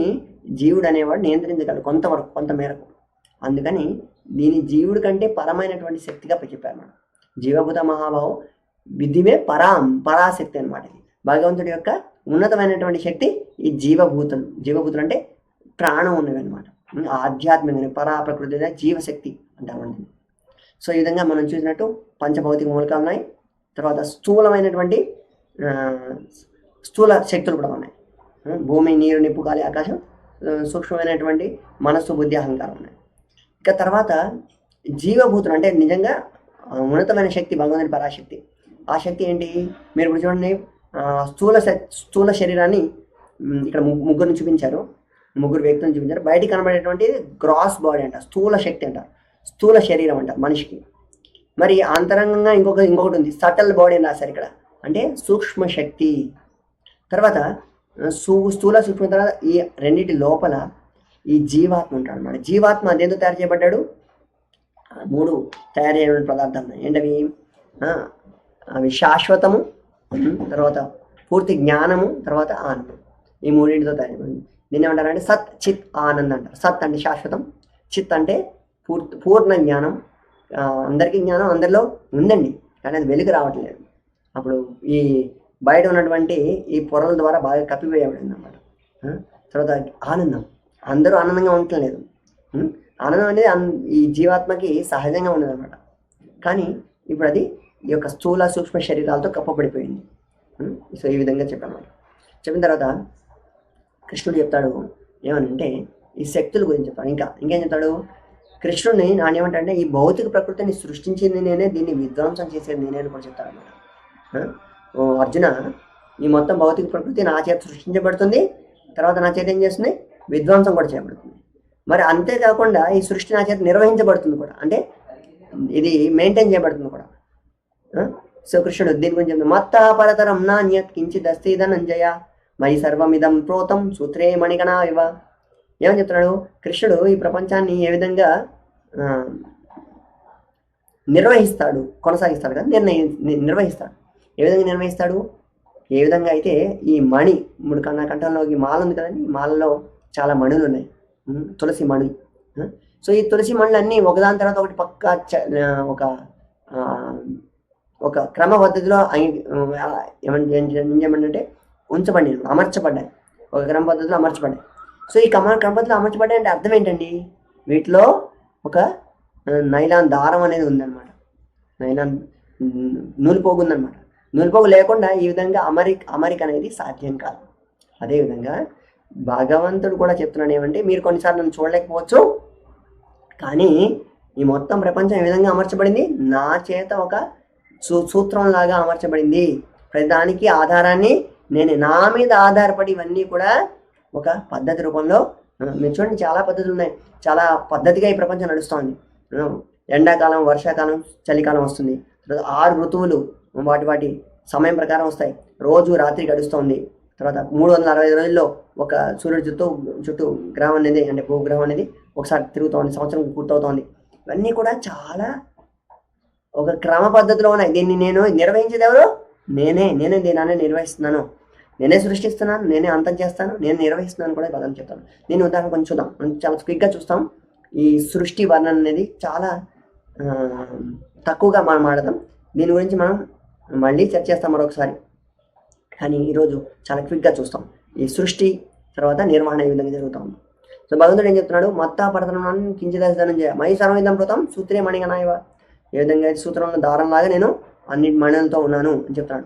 జీవుడు అనేవాడు నియంత్రించగలడు కొంతవరకు, కొంత మేరకు. అందుకని దీని జీవుడి కంటే పరమైనటువంటి శక్తిగా చెప్పారు మనం. జీవభూత మహాభావం విధిమే పరాశక్తి అనమాట. ఇది భగవంతుడి యొక్క ఉన్నతమైనటువంటి శక్తి ఈ జీవభూతులు. జీవభూతులు అంటే ప్రాణం ఉన్నవి అనమాట. ఆధ్యాత్మిక పరా ప్రకృతి జీవశక్తి అంటామండి. సో ఈ విధంగా మనం చూసినట్టు పంచభౌతిక మూలకాలు ఉన్నాయి. తర్వాత స్థూలమైనటువంటి స్థూల శక్తులు కూడా ఉన్నాయి. భూమి, నీరు, నిప్పు, గాలి, ఆకాశం. సూక్ష్మమైనటువంటి మనస్సు, బుద్ధి, అహంకారం ఉన్నాయి. ఇక తర్వాత జీవభూతులు అంటే నిజంగా ఉన్నతమైన శక్తి, భగవంతుడి పరాశక్తి. ఆ శక్తి ఏంటి? మీరు ఇప్పుడు చూడండి, స్థూల శరీరాన్ని ఇక్కడ ముగ్గురిని చూపించారు, ముగ్గురు వ్యక్తులను చూపించారు. బయటికి కనబడేటువంటి గ్రాస్ బాడీ అంటారు, స్థూల శక్తి అంటారు, స్థూల శరీరం అంటారు మనిషికి. మరి అంతరంగంగా ఇంకొకటి ఉంది, సటల్ బాడీ అని రాశారు ఇక్కడ, అంటే సూక్ష్మ శక్తి. తర్వాత స్థూల సూక్ష్మ, తర్వాత ఈ రెండింటి లోపల ఈ జీవాత్మ ఉంటాడు అన్నమాట. జీవాత్మ అదేంతో తయారు చేయబడ్డాడు? 3 తయారు చేయబడిన పదార్థాలు ఉన్నాయి. ఏంటవి? అవి శాశ్వతము, తర్వాత పూర్తి జ్ఞానము, తర్వాత ఆనందం. ఈ 3టితో తయారు చేయబడింది. దీన్ని ఏమంటారంటే సత్, చిత్, ఆనందం అంటారు. సత్ అంటే శాశ్వతం, చిత్ అంటే పూర్ణ జ్ఞానం. అందరికీ జ్ఞానం అందరిలో ఉందండి, కానీ అది వెలుగు రావట్లేదు. అప్పుడు ఈ బయట ఉన్నటువంటి ఈ పొరల ద్వారా బాగా కప్పివేయబడింది అన్నమాట. తర్వాత ఆనందం, అందరూ ఆనందంగా ఉండట్లేదు. ఆనందం అనేది ఈ జీవాత్మకి సహజంగా ఉన్నది అనమాట. కానీ ఇప్పుడు అది ఈ యొక్క స్థూల సూక్ష్మ శరీరాలతో కప్పబడిపోయింది. సో ఈ విధంగా చెప్పాను. చెప్పిన తర్వాత కృష్ణుడు చెప్తాడు ఏమనంటే ఈ శక్తుల గురించి చెప్తాడు. ఇంకేం చెప్తాడు కృష్ణుడిని? నానేమంటే ఈ భౌతిక ప్రకృతిని సృష్టించింది నేనే, దీన్ని విధ్వంసం చేసేది నేనే అని కూడా చెప్తాడు అనమాట. ఓ అర్జున, ఈ మొత్తం భౌతిక ప్రకృతి నా చేత సృష్టించబడుతుంది, తర్వాత నా చేత ఏం చేస్తుంది? విధ్వంసం కూడా చేయబడుతుంది. మరి అంతేకాకుండా ఈ సృష్టి నా చేత నిర్వహించబడుతుంది కూడా, అంటే ఇది మెయింటైన్ చేయబడుతుంది కూడా. సో కృష్ణుడు దీని గురించి చెప్తాడు, మత్త పరతరం నాణ్యత్ కించిత్ అస్తి ధనంజయ మయి సర్వమిదం ప్రోతం సూత్రే మణిగణా ఇవ. ఏమని చెప్తున్నాడు కృష్ణుడు? ఈ ప్రపంచాన్ని ఏ విధంగా నిర్వహిస్తాడు, కొనసాగిస్తాడు కదా, నిర్వహిస్తాడు. ఏ విధంగా నిర్వహిస్తాడు? ఏ విధంగా అయితే ఈ మణి, 3 కంఠంలో ఈ మాల ఉంది కదండి, ఈ మాలలో చాలా మణులు ఉన్నాయి, తులసి మణి. సో ఈ తులసి మణులన్నీ ఒకదాని తర్వాత ఒకటి పక్క ఒక క్రమ పద్ధతిలో ఏమంటే ఉంచబడి, అమర్చబడ్డాయి, ఒక క్రమ పద్ధతిలో అమర్చబడ్డాయి. సో ఈ క్రమ పద్ధతిలో అమర్చబడ్డాయి అంటే అర్థం ఏంటండి? వీటిలో ఒక నైలాన్ దారం అనేది ఉందన్నమాట, నైలాన్ నూలుపోగు ఉందన్నమాట. నూలుపోగు లేకుండా ఈ విధంగా అమరిక అనేది సాధ్యం కాదు. అదేవిధంగా భగవంతుడు కూడా చెప్తున్నాడు ఏమంటే, మీరు కొన్నిసార్లు నన్ను చూడలేకపోవచ్చు, కానీ ఈ మొత్తం ప్రపంచం ఏ విధంగా అమర్చబడింది? నా చేత ఒక సూత్రంలాగా అమర్చబడింది. ప్రతిదానికి ఆధారాన్ని నేనే, నా మీద ఆధారపడి ఇవన్నీ కూడా ఒక పద్ధతి రూపంలో. మీరు చూడండి, చాలా పద్ధతులు ఉన్నాయి, చాలా పద్ధతిగా ఈ ప్రపంచం నడుస్తుంది. ఎండాకాలం, వర్షాకాలం, చలికాలం వస్తుంది. 6 ఋతువులు వాటి సమయం ప్రకారం వస్తాయి. రోజు రాత్రి గడుస్తుంది. తర్వాత 365 రోజుల్లో ఒక సూర్యుడి చుట్టూ గ్రహం అనేది, అంటే భూగ్రహం అనేది ఒకసారి తిరుగుతోంది, సంవత్సరం పూర్తవుతోంది. ఇవన్నీ కూడా చాలా ఒక క్రమ పద్ధతిలో ఉన్నాయి. దీన్ని నేను నిర్వహించేది ఎవరు? నేనే దీన్ని నిర్వహిస్తున్నాను, నేనే సృష్టిస్తున్నాను, నేనే అంతం చేస్తాను, నేను నిర్వహిస్తున్నాను కూడా పదం చెప్తాను. నేను ఉదాహరణ కొంచెం చూద్దాం, చాలా క్విక్గా చూస్తాం. ఈ సృష్టి వర్ణన అనేది చాలా తక్కువగా మనం ఆడదాం. దీని గురించి మనం మళ్ళీ చర్చ చేస్తాం మరొకసారి, కానీ ఈరోజు చాలా క్విక్గా చూస్తాం. ఈ సృష్టి తర్వాత నిర్వహణ ఏ విధంగా జరుగుతాం. సో భగవంతుడు ఏం చెప్తున్నాడు? మత్తా పరతనం కించిదనం చేయ మై సర్వవిధం కృతం సూత్రే మణిగణాయవ. ఏ విధంగా సూత్రంలో దారంలాగా నేను అన్నిటి మణులతో ఉన్నాను అని చెప్తాడు.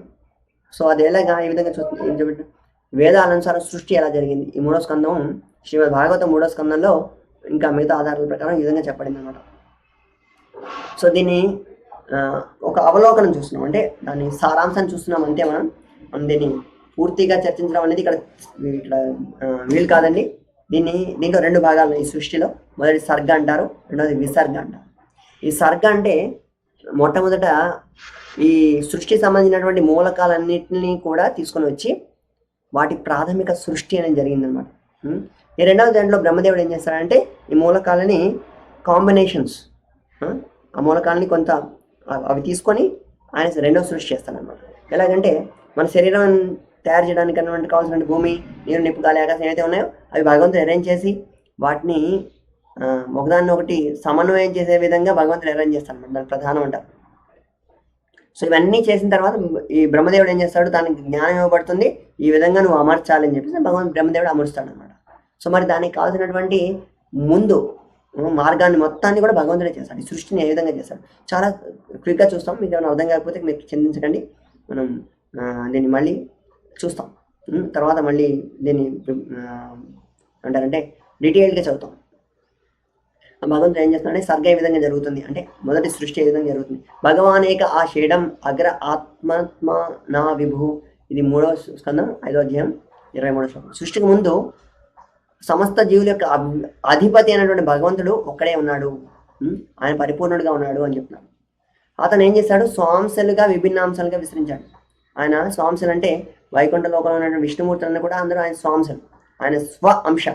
సో అది ఎలాగా ఈ విధంగా చూస్తుంది? వేదాల అనుసారం సృష్టి ఎలా జరిగింది? ఈ 3వ స్కందం, శ్రీమద్ భాగవతం 3వ స్కందంలో ఇంకా మిగతా ఆధారాల ప్రకారం ఈ విధంగా చెప్పబడింది అనమాట. సో దీన్ని ఒక అవలోకనం చూస్తున్నాం, అంటే దాని సారాంశాన్ని చూస్తున్నాం అంతే. మనం దీన్ని పూర్తిగా చర్చించడం అనేది ఇక్కడ వీలు కాదండి. దీంట్లో 2 భాగాలు ఈ సృష్టిలో. మొదటి సర్గ అంటారు, రెండవది విసర్గ అంటారు. ఈ సర్గ అంటే మొట్టమొదట ఈ సృష్టి సంబంధించినటువంటి మూలకాలన్నింటినీ కూడా తీసుకొని వచ్చి వాటి ప్రాథమిక సృష్టి అనేది జరిగిందనమాట. ఈ రెండవ దాంట్లో బ్రహ్మదేవుడు ఏం చేస్తాడంటే ఈ మూలకాలని కాంబినేషన్స్, ఆ మూలకాలని కొంత అవి తీసుకొని ఆయన రెండవ సృష్టి చేస్తాడనమాట. ఎలాగంటే మన శరీరం తయారు చేయడానికి అన్నటువంటి కావాల్సిన భూమి, నీరు, నిప్పు, గాలి, ఆకాశం ఏవైతే ఉన్నాయో అవి భగవంతుడు అరేంజ్ చేసి వాటిని ఒకదాన్ని ఒకటి సమన్వయం చేసే విధంగా భగవంతుడు అరేంజ్ చేస్తాడు అనమాట. దాని ప్రధానం అంటారు. సో ఇవన్నీ చేసిన తర్వాత ఈ బ్రహ్మదేవుడు ఏం చేస్తాడు, దానికి జ్ఞానం ఇవ్వబడుతుంది, ఈ విధంగా నువ్వు అమర్చాలి అని చెప్పేసి బ్రహ్మదేవుడు అమరుస్తాడు అనమాట. సో మరి దానికి కావాల్సినటువంటి ముందు మార్గాన్ని మొత్తాన్ని కూడా భగవంతుడే చేస్తాడు. ఈ సృష్టిని ఏ విధంగా చేస్తాడు చాలా క్విక్గా చూస్తాం. మీకు ఏమైనా అర్థం కాకపోతే మీరు చింతించకండి, మనం దీన్ని మళ్ళీ చూస్తాం. తర్వాత మళ్ళీ దీన్ని అంటారంటే డీటెయిల్గా చదువుతాం. భగవంతుడు ఏం చేస్తున్నాడంటే సర్గ ఏ విధంగా జరుగుతుంది అంటే మొదటి సృష్టి ఏ విధంగా జరుగుతుంది. భగవానేక ఆ షేడం అగ్ర ఆత్మాత్మ నా విభు, ఇది 3వ స్కందం 5వ అధ్యాయం 23వ శ్లోకం. సృష్టికి ముందు సమస్త జీవుల యొక్క అధిపతి అయినటువంటి భగవంతుడు ఒక్కడే ఉన్నాడు, ఆయన పరిపూర్ణుడిగా ఉన్నాడు అని చెప్తున్నాడు. అతను ఏం చేశాడు, స్వాంశలుగా విభిన్నాంశాలుగా విస్తరించాడు. ఆయన స్వాంశలు అంటే వైకుంఠ లోకంలో ఉన్నటువంటి విష్ణుమూర్తులను కూడా అందరూ ఆయన స్వాంశలు, ఆయన స్వ అంశ,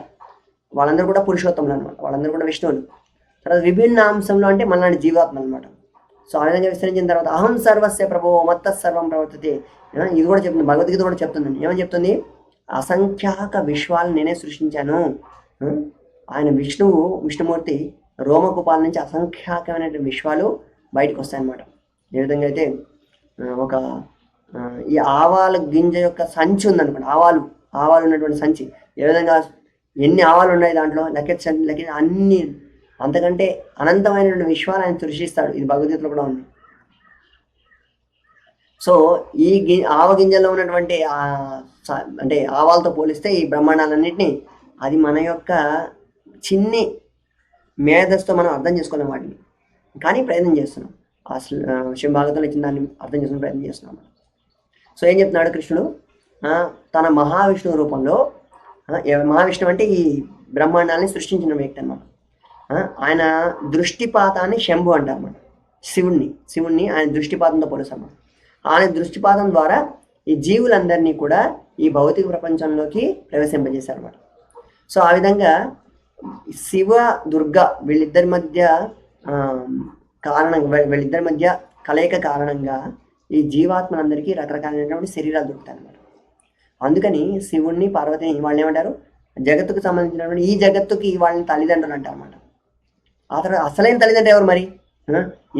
వాళ్ళందరూ కూడా పురుషోత్తములు అనమాట, వాళ్ళందరూ కూడా విష్ణువులు. తర్వాత విభిన్న అంశంలో అంటే మనలాంటి జీవాత్మలు అనమాట. సో ఆ విధంగా విస్తరించిన తర్వాత అహం సర్వస్య ప్రభో మత్త సర్వం ప్రవర్తతే, ఇది కూడా చెప్తుంది, భగవద్గీత కూడా చెప్తుందండి. ఏమని చెప్తుంది, అసంఖ్యాక విశ్వాలను నేనే సృష్టించాను. ఆయన విష్ణుమూర్తి రోమకుపాల నుంచి అసంఖ్యాకమైనటువంటి విశ్వాలు బయటకు వస్తాయన్నమాట. ఏ విధంగా అయితే ఒక ఈ ఆవాల గింజ యొక్క సంచి ఉందనుకోండి, ఆవాలు ఉన్నటువంటి సంచి, ఏ విధంగా ఎన్ని ఆవాలు ఉన్నాయి దాంట్లో లెక్క అన్ని, అంతకంటే అనంతమైనటువంటి విశ్వాలు ఆయన సృష్టిస్తాడు. ఇది భగవద్గీతలో కూడా ఉంది. సో ఈ ఆవగింజల్లో ఉన్నటువంటి అంటే ఆవాలతో పోలిస్తే ఈ బ్రహ్మాండాలన్నింటినీ అది మన యొక్క చిన్ని మేధస్తో మనం అర్థం చేసుకోలేం వాటిని, కానీ ప్రయత్నం చేస్తున్నాం. శివభాగవతంలో ఇచ్చిన దాన్ని అర్థం చేసుకునే ప్రయత్నం చేస్తున్నాం. సో ఏం చెప్తున్నాడు కృష్ణుడు, తన మహావిష్ణువు రూపంలో, మహావిష్ణువు అంటే ఈ బ్రహ్మాండాన్ని సృష్టించిన వ్యక్తి అన్నమాట. ఆయన దృష్టిపాతాన్ని శంభు అంటారు అన్నమాట. శివుణ్ణి ఆయన దృష్టిపాతంతో పోలుస్తామన్నమాట. ఆయన దృష్టిపాతం ద్వారా ఈ జీవులందరినీ కూడా ఈ భౌతిక ప్రపంచంలోకి ప్రవేశింపజేశారు అన్నమాట. సో ఆ విధంగా శివ దుర్గ వీళ్ళిద్దరి మధ్య వీళ్ళిద్దరి మధ్య కలయిక కారణంగా ఈ జీవాత్మలందరికీ రకరకాలైనటువంటి శరీరాలు దొరుకుతాయి అన్నమాట. అందుకని శివుణ్ణి పార్వతిని వాళ్ళు ఏమంటారు, జగత్తుకు సంబంధించినటువంటి ఈ జగత్తుకి వాళ్ళని తల్లిదండ్రులు అంటారు అన్నమాట. ఆ తర్వాత అసలైన తల్లిదండ్రులు ఎవరు మరి,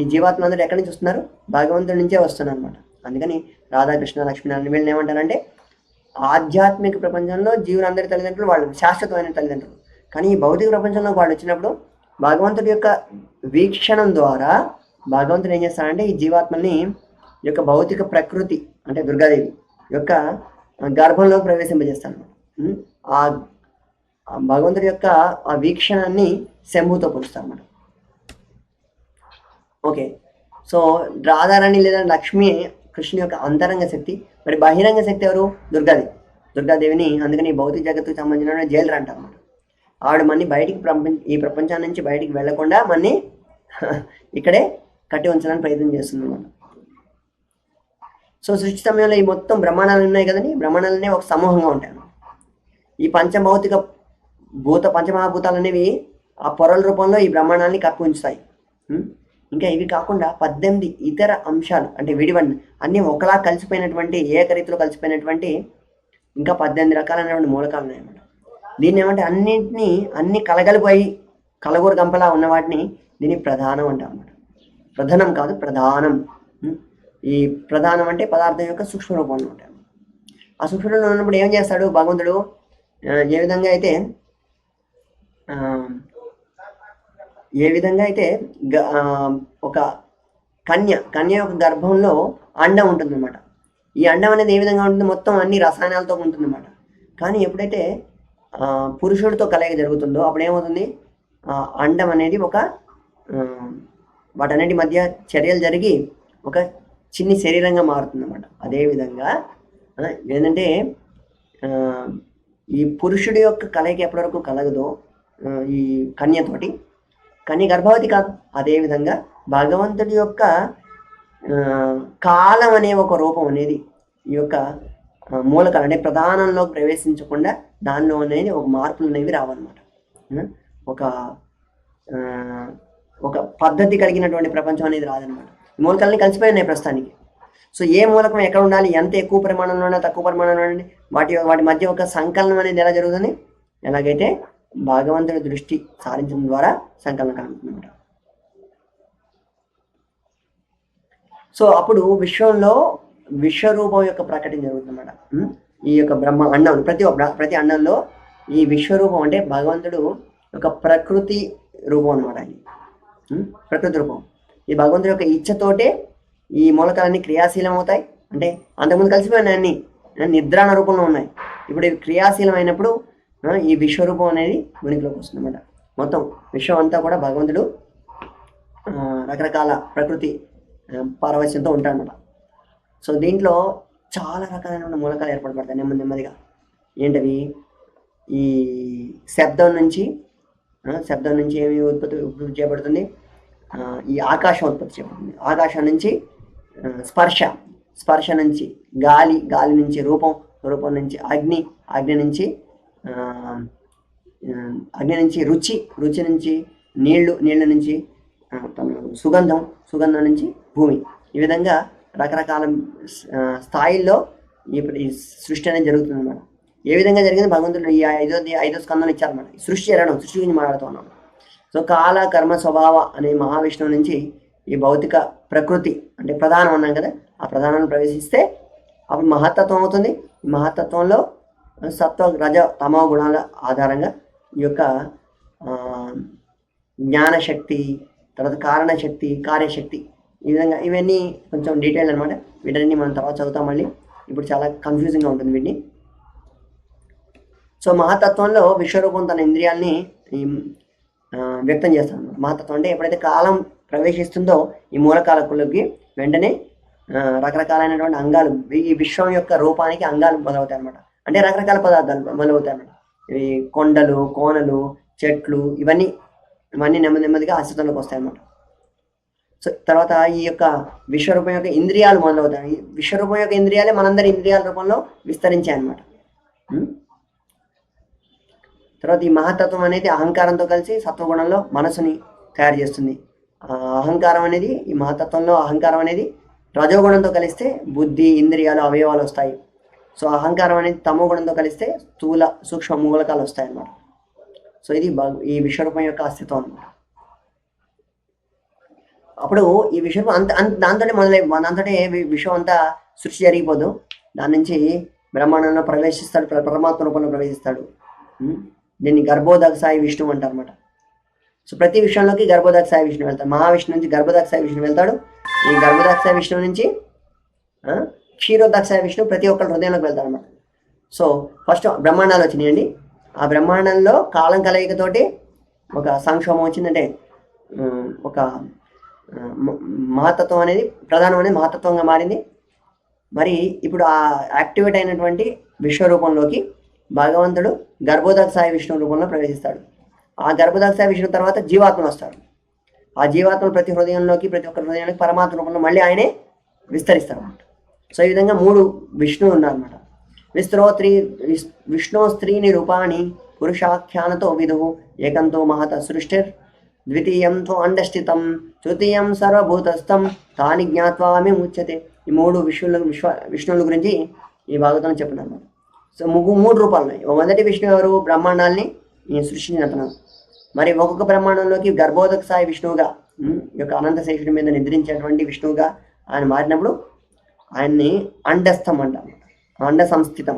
ఈ జీవాత్మలందరూ ఎక్కడి నుంచి వస్తున్నారు, భగవంతుడి నుంచే వస్తున్నారు అనమాట. అందుకని రాధాకృష్ణ లక్ష్మీనారాయణ వీళ్ళని ఏమంటారంటే ఆధ్యాత్మిక ప్రపంచంలో జీవులందరి తల్లిదండ్రులు వాళ్ళు శాశ్వతమైన తల్లిదండ్రులు. కానీ ఈ భౌతిక ప్రపంచంలో వాళ్ళు వచ్చినప్పుడు భగవంతుడి యొక్క వీక్షణం ద్వారా భగవంతుడు ఏం చేస్తాడంటే ఈ జీవాత్మల్ని యొక్క భౌతిక ప్రకృతి అంటే దుర్గాదేవి యొక్క గర్భంలో ప్రవేశింపజేస్తాడు. ఆ భగవంతుడి యొక్క ఆ వీక్షణాన్ని శంభుతో పోలుస్తాం అన్నమాట. ఓకే, సో రాధారాణి లేదా లక్ష్మి కృష్ణుని యొక్క అంతరంగ శక్తి. మరి బహిరంగ శక్తి ఎవరు, దుర్గాదేవిని అందుకని భౌతిక జగత్తుకు సంబంధించిన జైలర్ అంటారు అన్నమాట. ఆవిడ మన్ని ఈ ప్రపంచం నుంచి బయటికి వెళ్లకుండా మన్ని ఇక్కడే కట్టి ఉంచడానికి ప్రయత్నం చేస్తుంది అన్నమాట. సో సృష్టి సమయంలో ఈ మొత్తం బ్రహ్మాండాలు ఉన్నాయి కదండి, బ్రహ్మాండాలనే ఒక సమూహంగా ఉంటాయి. ఈ పంచమహాభూతాలు అనేవి ఆ పొరల రూపంలో ఈ బ్రహ్మాండాన్ని కప్పి ఉంచుతాయి. ఇంకా ఇవి కాకుండా 18 ఇతర అంశాలు అంటే విడివన్న అన్నీ ఒకలా కలిసిపోయినటువంటి ఏకరీతిలో కలిసిపోయినటువంటి ఇంకా 18 రకాలైనటువంటి మూలకాలు ఉన్నాయన్నమాట. దీన్ని ఏమంటే అన్ని కలగలిపోయి కలగూరు గంపలా ఉన్న వాటిని దీన్ని ప్రధానం అంటారు అన్నమాట. ప్రధానం కాదు, ప్రధానం. ఈ ప్రధానం అంటే పదార్థం యొక్క సూక్ష్మ రూపంలో ఉంటాయి. ఆ సూక్ష్మ రూపంలో ఉన్నప్పుడు ఏం చేస్తాడు భగవంతుడు, ఏ విధంగా అయితే ఒక కన్య యొక్క గర్భంలో అండం ఉంటుందన్నమాట. ఈ అండం అనేది ఏ విధంగా ఉంటుంది, మొత్తం అన్ని రసాయనాలతో ఉంటుందన్నమాట. కానీ ఎప్పుడైతే పురుషుడితో కలయిక జరుగుతుందో అప్పుడు ఏమవుతుంది, అండం అనేది వాటన్నిటి మధ్య చర్యలు జరిగి ఒక చిన్ని శరీరంగా మారుతుందన్నమాట. అదేవిధంగా ఏంటంటే ఈ పురుషుడి యొక్క కలయిక ఎప్పటివరకు కలగదో ఈ కన్యతోటి, కన్య గర్భవతి కాదు. అదేవిధంగా భగవంతుడి యొక్క కాలం అనే ఒక రూపం అనేది ఈ యొక్క మూలకాలు అంటే ప్రధానంలో ప్రవేశించకుండా దానిలో అనేది ఒక మార్పులు అనేవి రావన్నమాట. ఒక ఒక పద్ధతి కలిగినటువంటి ప్రపంచం అనేది రాదనమాట. మూలకాలని కలిసిపోయి ఉన్నాయి ప్రస్తుతానికి. సో ఏ మూలకం ఎక్కడ ఉండాలి, ఎంత ఎక్కువ పరిమాణంలో ఉన్నా తక్కువ పరిమాణంలో ఉండి వాటి మధ్య ఒక సంకలనం అనేది ఎలా జరుగుతుంది, ఎలాగైతే భగవంతుడి దృష్టి సారించడం ద్వారా సంకలనం కలుగుతుంది అనమాట. సో అప్పుడు విశ్వంలో విశ్వరూపం యొక్క ప్రకటన జరుగుతుంది అన్నమాట. ఈ యొక్క బ్రహ్మ అండం ప్రతి అండంలో ఈ విశ్వరూపం అంటే భగవంతుడు ఒక ప్రకృతి రూపం అనమాట. ప్రకృతి రూపం. ఈ భగవంతుడి యొక్క ఇచ్ఛతోటే ఈ మూలకాలన్నీ క్రియాశీలం అవుతాయి. అంటే అంతకుముందు కలిసిపోయినాయి, అన్ని నిద్రాణ రూపంలో ఉన్నాయి. ఇప్పుడు ఇవి క్రియాశీలం అయినప్పుడు ఈ విశ్వరూపం అనేది ఉనికిలోకి వస్తుంది అన్నమాట. మొత్తం విశ్వం అంతా కూడా భగవంతుడు రకరకాల ప్రకృతి పారవశ్యంతో ఉంటాడనమాట. సో దీంట్లో చాలా రకాలైన మూలకాలు ఏర్పడతాయి నెమ్మదిగా. ఏంటవి? ఈ శబ్దం నుంచి ఏమి ఉత్పత్తి చేయబడుతుంది? ఈ ఆకాశం ఉత్పత్తి చేయబడుతుంది. ఆకాశం నుంచి స్పర్శ నుంచి గాలి నుంచి రూపం నుంచి అగ్ని నుంచి రుచి నుంచి నీళ్ల నుంచి సుగంధం నుంచి భూమి. ఈ విధంగా రకరకాల స్థాయిల్లో ఈ సృష్టి అనేది జరుగుతుంది అన్నమాట. ఏ విధంగా జరిగింది? భగవంతుడు ఈ ఐదో స్కందం ఇచ్చారన్నమాట. సృష్టి గురించి మాట్లాడుతున్నాం. సో కాల కర్మ స్వభావ అనే మహావిష్ణువు నుంచి ఈ భౌతిక ప్రకృతి అంటే ప్రధానం అన్నాం కదా, ఆ ప్రధానాన్ని ప్రవేశిస్తే అప్పుడు మహత్తత్వం అవుతుంది. ఈ మహత్తత్వంలో సత్వ రజ తమో గుణాల ఆధారంగా ఈ యొక్క జ్ఞానశక్తి, తర్వాత కారణశక్తి, కార్యశక్తి, ఈ విధంగా ఇవన్నీ కొంచెం డీటెయిల్ అనమాట. వీటన్ని మనం తర్వాత చదువుతాం. మళ్ళీ ఇప్పుడు చాలా కన్ఫ్యూజింగ్గా ఉంటుంది వీటిని. సో మహాతత్వంలో విశ్వరూపం తన ఇంద్రియాల్ని వ్యక్తం చేస్తాను. మహాతత్వం అంటే ఎప్పుడైతే కాలం ప్రవేశిస్తుందో ఈ మూలకాలకులకి వెంటనే రకరకాలైనటువంటి అంగాలు, ఈ విశ్వం యొక్క రూపానికి అంగాలు మొదలవుతాయి అనమాట. అంటే రకరకాల పదార్థాలు మొదలవుతాయి అన్నమాట. ఇవి కొండలు, కోనలు, చెట్లు, ఇవన్నీ నెమ్మదిగా అస్తిత్వంలోకి వస్తాయి అన్నమాట. సో తర్వాత ఈ యొక్క విశ్వరూపం యొక్క ఇంద్రియాలు మొదలవుతాయి. విశ్వరూపం యొక్క ఇంద్రియాలే మనందరి ఇంద్రియాల రూపంలో విస్తరించాయి అన్నమాట. తర్వాత ఈ మహత్తత్వం అనేది అహంకారంతో కలిసి సత్వగుణంలో మనసుని తయారు చేస్తుంది. అహంకారం అనేది, ఈ మహత్తత్వంలో అహంకారం అనేది రజోగుణంతో కలిస్తే బుద్ధి, ఇంద్రియాలు, అవయవాలు వస్తాయి. సో అహంకారం అనేది తమో గుణంతో కలిస్తే స్థూల సూక్ష్మ మూలకాలు వస్తాయి అన్నమాట. సో ఇది ఈ విశ్వరూపం యొక్క అస్తిత్వం అన్నమాట. అప్పుడు ఈ విశ్వరూపం దాంతోనే విశ్వం అంతా సృష్టి జరిగిపోదు. దాని నుంచి బ్రహ్మాండంలో ప్రవేశిస్తాడు, పరమాత్మ రూపంలో ప్రవేశిస్తాడు. దీన్ని గర్భోదకసాయి విష్ణువు అంటారు అన్నమాట. సో ప్రతి విషయంలోకి గర్భోదకసాయి విష్ణువు వెళ్తాడు. మహావిష్ణు నుంచి గర్భోదకసాయి విష్ణువు వెళ్తాడు. ఈ గర్భోదకసాయి విష్ణువు నుంచి క్షీరోదకసాయి విష్ణువు ప్రతి ఒక్కరి హృదయంలోకి వెళ్తాడు అన్నమాట. సో ఫస్ట్ బ్రహ్మాండాలు వచ్చినాయండి. ఆ బ్రహ్మాండంలో కాలం కలయికతోటి ఒక సంక్షోభం వచ్చిందంటే ఒక మహత్తత్వం అనేది ప్రధానం అనేది మహత్తత్వంగా మారింది. మరి ఇప్పుడు ఆ యాక్టివేట్ అయినటువంటి విశ్వరూపంలోకి భగవంతుడు గర్భోదకసాయి విష్ణు రూపంలో ప్రవేశిస్తాడు. ఆ గర్భోదకసాయి విష్ణు తర్వాత జీవాత్మలు వస్తాడు. ఆ జీవాత్మలు ప్రతి ఒక్కరి హృదయంలోకి పరమాత్మ రూపంలో మళ్ళీ ఆయనే విస్తరిస్తారు అన్నమాట. సో ఈ విధంగా 3 విష్ణువు ఉన్నారన్నమాట. విష్ణు స్త్రీని రూపాణి పురుషాఖ్యానతో విదుః ఏకంతో మహత సృష్టిర్ ద్వితీయంతో అండస్థితం తృతీయం సర్వభూతస్థం తాని జ్ఞాత్వామి ముచ్యతే. ఈ 3 విష్ణువుల గురించి ఈ భాగవతం చెప్పినారు. సో 3 రూపాలు ఉన్నాయి. మొదటి విష్ణు ఎవరు? బ్రహ్మాండాల్ని సృష్టించినతను. మరి ఒక్కొక్క బ్రహ్మాండంలోకి గర్భోదకసాయి విష్ణువుగా యొక్క అనంత శేషుడి మీద నిద్రించేటువంటి విష్ణువుగా ఆయన మారినప్పుడు ఆయన్ని అండస్థం అంటారు, అండ సంస్థితం.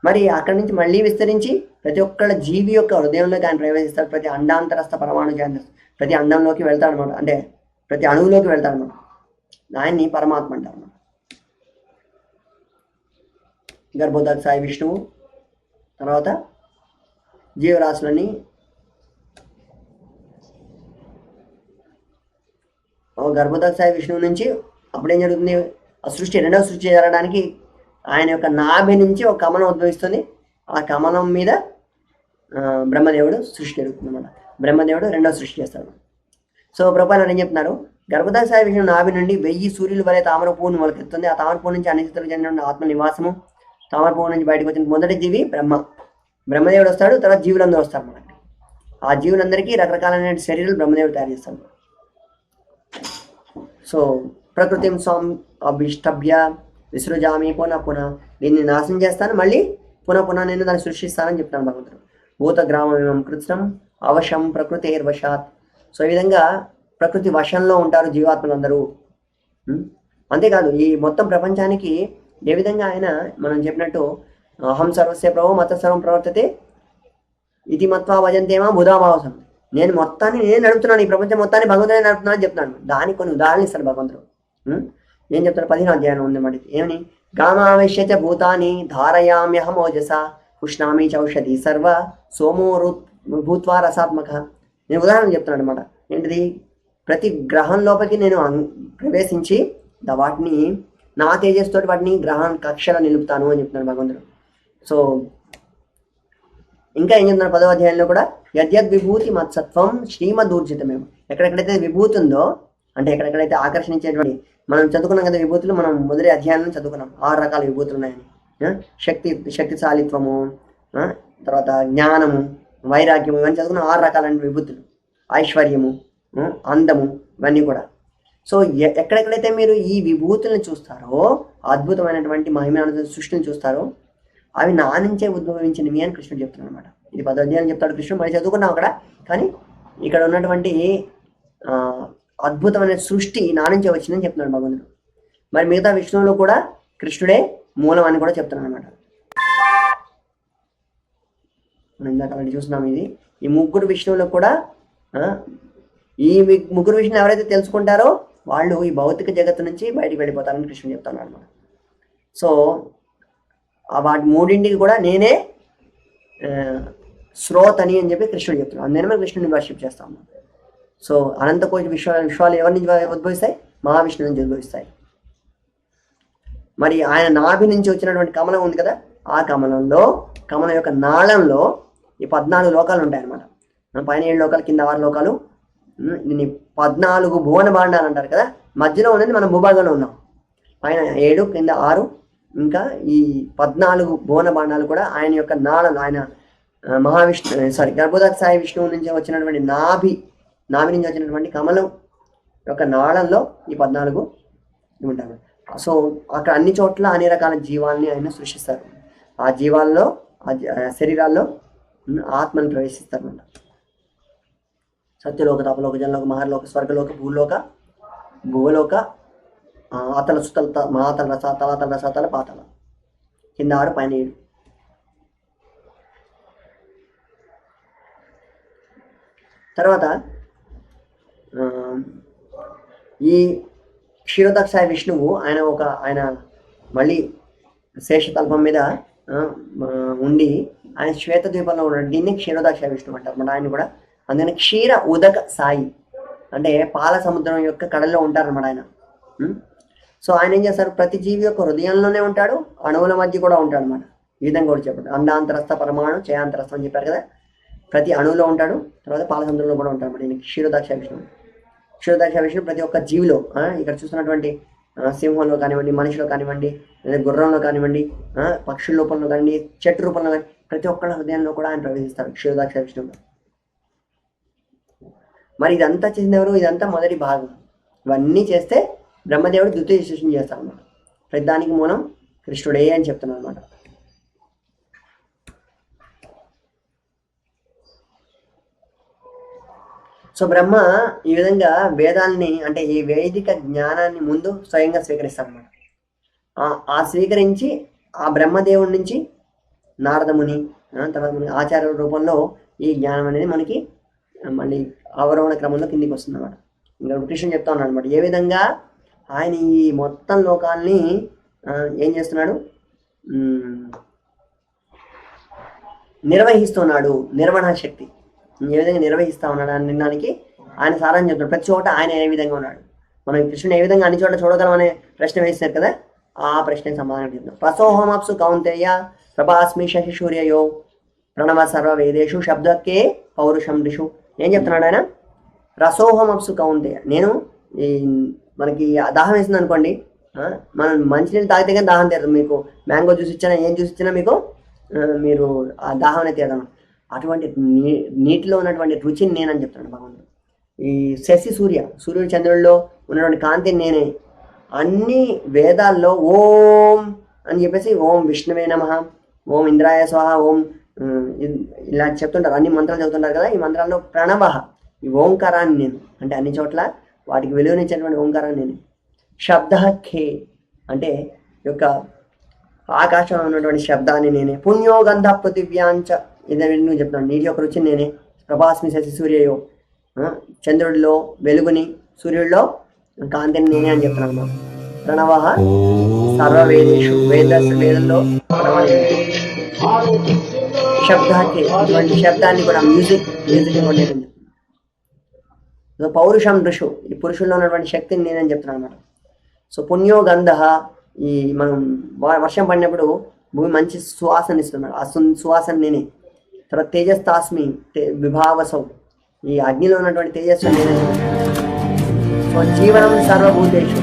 మరి అక్కడి నుంచి మళ్ళీ విస్తరించి ప్రతి ఒక్కళ్ళ జీవి యొక్క హృదయంలోకి ఆయన ప్రవేశిస్తాడు. ప్రతి అండాంతరస్థ పరమాణు ప్రతి అండంలోకి వెళ్తాడు అనమాట. అంటే ప్రతి అణువులోకి వెళ్తాడు అనమాట. ఆయన్ని పరమాత్మ అంటారు అన్నమాట. గర్భోదకసాయి విష్ణువు తర్వాత జీవరాశులని గర్భోదకసాయి విష్ణువు నుంచి అప్పుడేం జరుగుతుంది? ఆ రెండవ సృష్టి జరగడానికి ఆయన యొక్క నాభి నుంచి ఒక కమలం ఉద్భవిస్తుంది. ఆ కమలం మీద బ్రహ్మదేవుడు సృష్టి జరుగుతుంది అన్నమాట. బ్రహ్మదేవుడు రెండవ సృష్టి చేస్తాడు. సో ప్రభుపాదులు ఏం చెప్తున్నారు? గర్భోదకసాయి విష్ణు నాభి నుండి 1000 సూర్యుల వలె తామర పువ్వును మొలకెత్తుంది. ఆ తామర పువ్వు నుంచి అన్ని స్థితులకు చెందిన ఆత్మ నివాసము. తామర పువ్వు నుంచి బయటకు వచ్చిన మొదటి జీవి బ్రహ్మ. బ్రహ్మదేవుడు వస్తాడు, తర్వాత జీవులందరూ వస్తారు మనకి. ఆ జీవులందరికీ రకరకాలైన శరీరాలు బ్రహ్మదేవుడు తయారు చేస్తాడు. సో ప్రకృతిం స్వం అభిష్టభ్య విసృజామి పునః పునః, దీన్ని నాశనం చేస్తాను, మళ్ళీ పునః నేను దాన్ని సృష్టిస్తానని చెప్తాను భగవంతుడు. భూత గ్రామం కృత్స్నం అవశం ప్రకృతిర్వశాత్. సో ఈ విధంగా ప్రకృతి వశంలో ఉంటారు జీవాత్మలందరూ. అంతేకాదు ఈ మొత్తం ప్రపంచానికి ఏ విధంగా ఆయన మనం చెప్పినట్టు అహం సర్వస్య ప్రభో మత సర్వం ప్రవర్తతే ఇది మత్వా భజంతేమా బుధాభావసం, నేను మొత్తాన్ని నేను నడుపుతున్నాను, ఈ ప్రపంచం మొత్తాన్ని భగవంతుడే నడుపుతున్నాను అని చెప్తున్నాను. దానికి కొన్ని ఉదాహరణలు ఇస్తాడు భగవంతుడు. ఏం చెప్తాడు? 15వ అధ్యాయం ఉంది మాట. ఏమని? గామావేశ్యచ భూతాని ధారయామ్యహమోజస పుష్ణామి చౌషధి సర్వ సోమో భూత్వా రసాత్మక. నేను ఉదాహరణ చెప్తున్నాను అనమాట. ఏంటిది? ప్రతి గ్రహం లోపలికి నేను ప్రవేశించి వాటిని నా తేజస్తో వాటిని గ్రహం కక్షలో నిలుపుతాను అని చెప్తున్నాడు భగవంతుడు. సో ఇంకా ఏం చెప్తున్నాడు 10వ అధ్యాయంలో కూడా? యద్యద్ విభూతి మత్సత్వం శ్రీమదూర్జితమేమో. ఎక్కడెక్కడైతే విభూతి ఉందో, అంటే ఎక్కడెక్కడైతే ఆకర్షించేటువంటి, మనం చదువుకున్నాం కదా విభూతులు, మనం మొదటి అధ్యాయంలో చదువుకున్నాం 6 రకాల విభూతులు ఉన్నాయని. శక్తిశాలిత్వము, తర్వాత జ్ఞానము, వైరాగ్యము, ఇవన్నీ చదువుకున్న 6 రకాలైన విభూతులు. ఐశ్వర్యము, అందము, ఇవన్నీ కూడా. సో ఎక్కడెక్కడైతే మీరు ఈ విభూతులను చూస్తారో, అద్భుతమైనటువంటి మహిమ సృష్టిని చూస్తారో, అవి నా నుంచే ఉద్భవించినవి అని కృష్ణుడు చెప్తున్నాడు అనమాట. ఇది 10వ అధ్యాయం చెప్తాడు కృష్ణుడు. మరి చదువుకున్నాం అక్కడ, కానీ ఇక్కడ ఉన్నటువంటి అద్భుతమైన సృష్టి నా నుంచే వచ్చిందని చెప్తున్నాడు భగవంతుడు. మరి మిగతా విష్ణువులో కూడా కృష్ణుడే మూలం అని కూడా చెప్తున్నాడు అనమాట. మనం ఇందాక అలాంటి చూస్తున్నాం. ఇది ఈ ముగ్గురు విష్ణువులో కూడా ఈ ముగ్గురు విష్ణువు ఎవరైతే తెలుసుకుంటారో వాళ్ళు ఈ భౌతిక జగత్తు నుంచి బయటికి వెళ్ళిపోతారని కృష్ణుడు చెప్తున్నాడు అనమాట. సో వాటి మూడింటికి కూడా నేనే శ్రోత్ అని చెప్పి కృష్ణుడు చెప్తున్నాడు. అందుకనే మనం కృష్ణుడిని వర్షిప్ చేస్తాము. సో అనంతకోటి విశ్వాలు ఎవరి నుంచి ఉద్భవిస్తాయి? మహావిష్ణువు నుంచి ఉద్భవిస్తాయి. మరి ఆయన నాభి నుంచి వచ్చినటువంటి కమలం ఉంది కదా, ఆ కమలం యొక్క నాళంలో ఈ 14 లోకాలు ఉంటాయన్నమాట. పైన 7 లోకాలు, కింద 6 లోకాలు. దీన్ని 14 భువన భాండాలు అంటారు కదా. మధ్యలో ఉన్నది మనం భూభాగంలో ఉన్నాం. పైన 7, కింద 6, ఇంకా ఈ 14 భువన భాండాలు కూడా ఆయన యొక్క నాళంలో, ఆయన గర్భోదక్షాయి విష్ణువు నుంచి వచ్చినటువంటి నాభి నుంచి వచ్చినటువంటి కమలం యొక్క నాళంలో ఈ 14 ఉంటారు. సో అక్కడ అన్ని చోట్ల అన్ని రకాల జీవాల్ని ఆయన సృష్టిస్తారు. ఆ జీవాల్లో, ఆ శరీరాల్లో ఆత్మను ప్రవేశిస్తారు అన్నమాట. సత్యలోక, తపలోక, జనలోక, మహర్లోక, స్వర్గలోక, భూలోక, అతల సుతల, మహాతల, రసాతల, అతల, రసాతల, పాతల, కింద 6, పైన 7. తర్వాత ఈ క్షీరోదక్షాయ విష్ణువు ఆయన మళ్ళీ శేషతల్పం మీద ఉండి ఆయన శ్వేత ద్వీపంలో ఉన్నాడు. దీన్ని క్షీరోదక్షాయ విష్ణువు అంటారు అన్నమాట. ఆయన కూడా అందుకని క్షీర ఉదక సాయి అంటే పాల సముద్రం యొక్క కడల్లో ఉంటారన్నమాట ఆయన. సో ఆయన ఏం చేస్తారు? ప్రతి జీవి యొక్క హృదయంలోనే ఉంటాడు, అణువుల మధ్య కూడా ఉంటాడు అన్నమాట. ఈ విధంగా కూడా చెప్పాడు. అండాంతరస్థ పరమాణు చయాంతరస్థ అని చెప్పారు కదా. ప్రతి అణువులో ఉంటాడు, తర్వాత పాల సముద్రంలో కూడా ఉంటాడు అన్నమాట. ఈయన క్షీరోదక్ష విష్ణువు. క్షీరోదక్ష విష్ణువు ప్రతి ఒక్క జీవిలో, ఇక్కడ చూస్తున్నటువంటి సింహంలో కానివ్వండి, మనిషిలో కానివ్వండి, లేదా గుర్రంలో కానివ్వండి, పక్షుల రూపంలో కానివ్వండి, చెట్టు రూపంలో కానీ ప్రతి ఒక్కళ్ళ హృదయంలో కూడా ఆయన ప్రవేశిస్తారు క్షీరోదక్ష విష్ణువు. మరి ఇదంతా చేసిన ఎవరు? ఇదంతా మొదటి భాగం. ఇవన్నీ చేస్తే బ్రహ్మదేవుడు ద్వితీయ సృష్టిని చేస్తాడు అన్నమాట. ప్రతిదానికి మూలం కృష్ణుడే అని చెప్తున్నాడు అనమాట. సో బ్రహ్మ ఈ విధంగా వేదాల్ని, అంటే ఈ వైదిక జ్ఞానాన్ని ముందు స్వయంగా స్వీకరిస్తాడు అనమాట. ఆ స్వీకరించి ఆ బ్రహ్మదేవుడి నుంచి నారదముని, తర్వాత ఆచార్య రూపంలో ఈ జ్ఞానం అనేది మనకి మళ్ళీ అవరోహణ క్రమంలో కిందికి వస్తుంది అన్నమాట. ఇంకా కృష్ణుడు చెప్తా ఉన్నాడు అనమాట ఏ విధంగా ఆయన ఈ మొత్తం లోకాల్ని ఏం చేస్తున్నాడు, నిర్వహిస్తున్నాడు. నిర్వహణ శక్తి ఏ విధంగా నిర్వహిస్తా ఉన్నాడు అని నిన్నానికి ఆయన సారాన్ని చెప్తున్నాడు. ప్రతి చోట ఆయన ఏ విధంగా ఉన్నాడు, మనం కృష్ణుని ఏ విధంగా అన్ని చోట్ల చూడగలం అనే ప్రశ్న వేస్తారు కదా, ఆ ప్రశ్నకి సమాధానం చెప్తున్నాం. ప్రసోహోమప్సు కౌంతేయ ప్రభాస్మి శశి సూర్యయో ప్రణవ సర్వ వేదేషు శబ్దకే పౌరుషం దిషు. ఏం చెప్తున్నాడు ఆయన? రసోహమప్సు కౌంతేయ, నేను ఈ మనకి దాహం వేసింది అనుకోండి, మనం మంచినీళ్ళు తాగితే కానీ దాహం తీరదు. మీకు మ్యాంగో జ్యూస్ ఇచ్చినా, ఏం జ్యూస్ ఇచ్చినా మీకు మీరు ఆ దాహాన్ని తీరడం, అటువంటి నీటిలో ఉన్నటువంటి రుచిని నేనని చెప్తాను భగవంతుడు. ఈ సూర్యుడు చంద్రుల్లో ఉన్నటువంటి కాంతిని నేనే. అన్ని వేదాల్లో ఓం అని చెప్పేసి ఓం విష్ణువే నమః, ఓం ఇంద్రాయ స్వాహ, ఓం ఇలా చెప్తుంటారు, అన్ని మంత్రాలు చెప్తుంటారు కదా. ఈ మంత్రాల్లో ప్రణవ, ఈ ఓంకారాన్ని నేను అంటే అన్ని చోట్ల వాటికి విలువనిచ్చేటువంటి ఓంకారాన్ని నేను. శబ్ద ఖే అంటే యొక్క ఆకాశంలో ఉన్నటువంటి శబ్దాన్ని నేనే. పుణ్యోగంధ పృథివ్యాంచ, ఇది నువ్వు చెప్తున్నాను, నీటి యొక్క రుచిని నేనే. ప్రభాస్మి శశి సూర్యయో, చంద్రుడిలో వెలుగుని, సూర్యుడిలో కాంతిని నేనే అని చెప్తున్నాను. ప్రణవ సర్వవేదేషు, వేదంలో శబ్దానికి ఇటువంటి శబ్దాన్ని కూడా మ్యూజిక్ కూడా నేనని చెప్తున్నాను. పౌరుషం ఋషు, ఈ పురుషుల్లో ఉన్నటువంటి శక్తిని నేనని చెప్తున్నాను అన్నమాట. సో పుణ్యో గంధ, ఈ మనం వర్షం పడినప్పుడు భూమి మంచి సువాసన ఇస్తున్నాడు, ఆ సువాసన నేనే. తర్వాత తేజస్తాస్మి విభావసౌ, ఈ అగ్నిలో ఉన్నటువంటి తేజస్సు నేనే. సో జీవనం సర్వభూతేషు,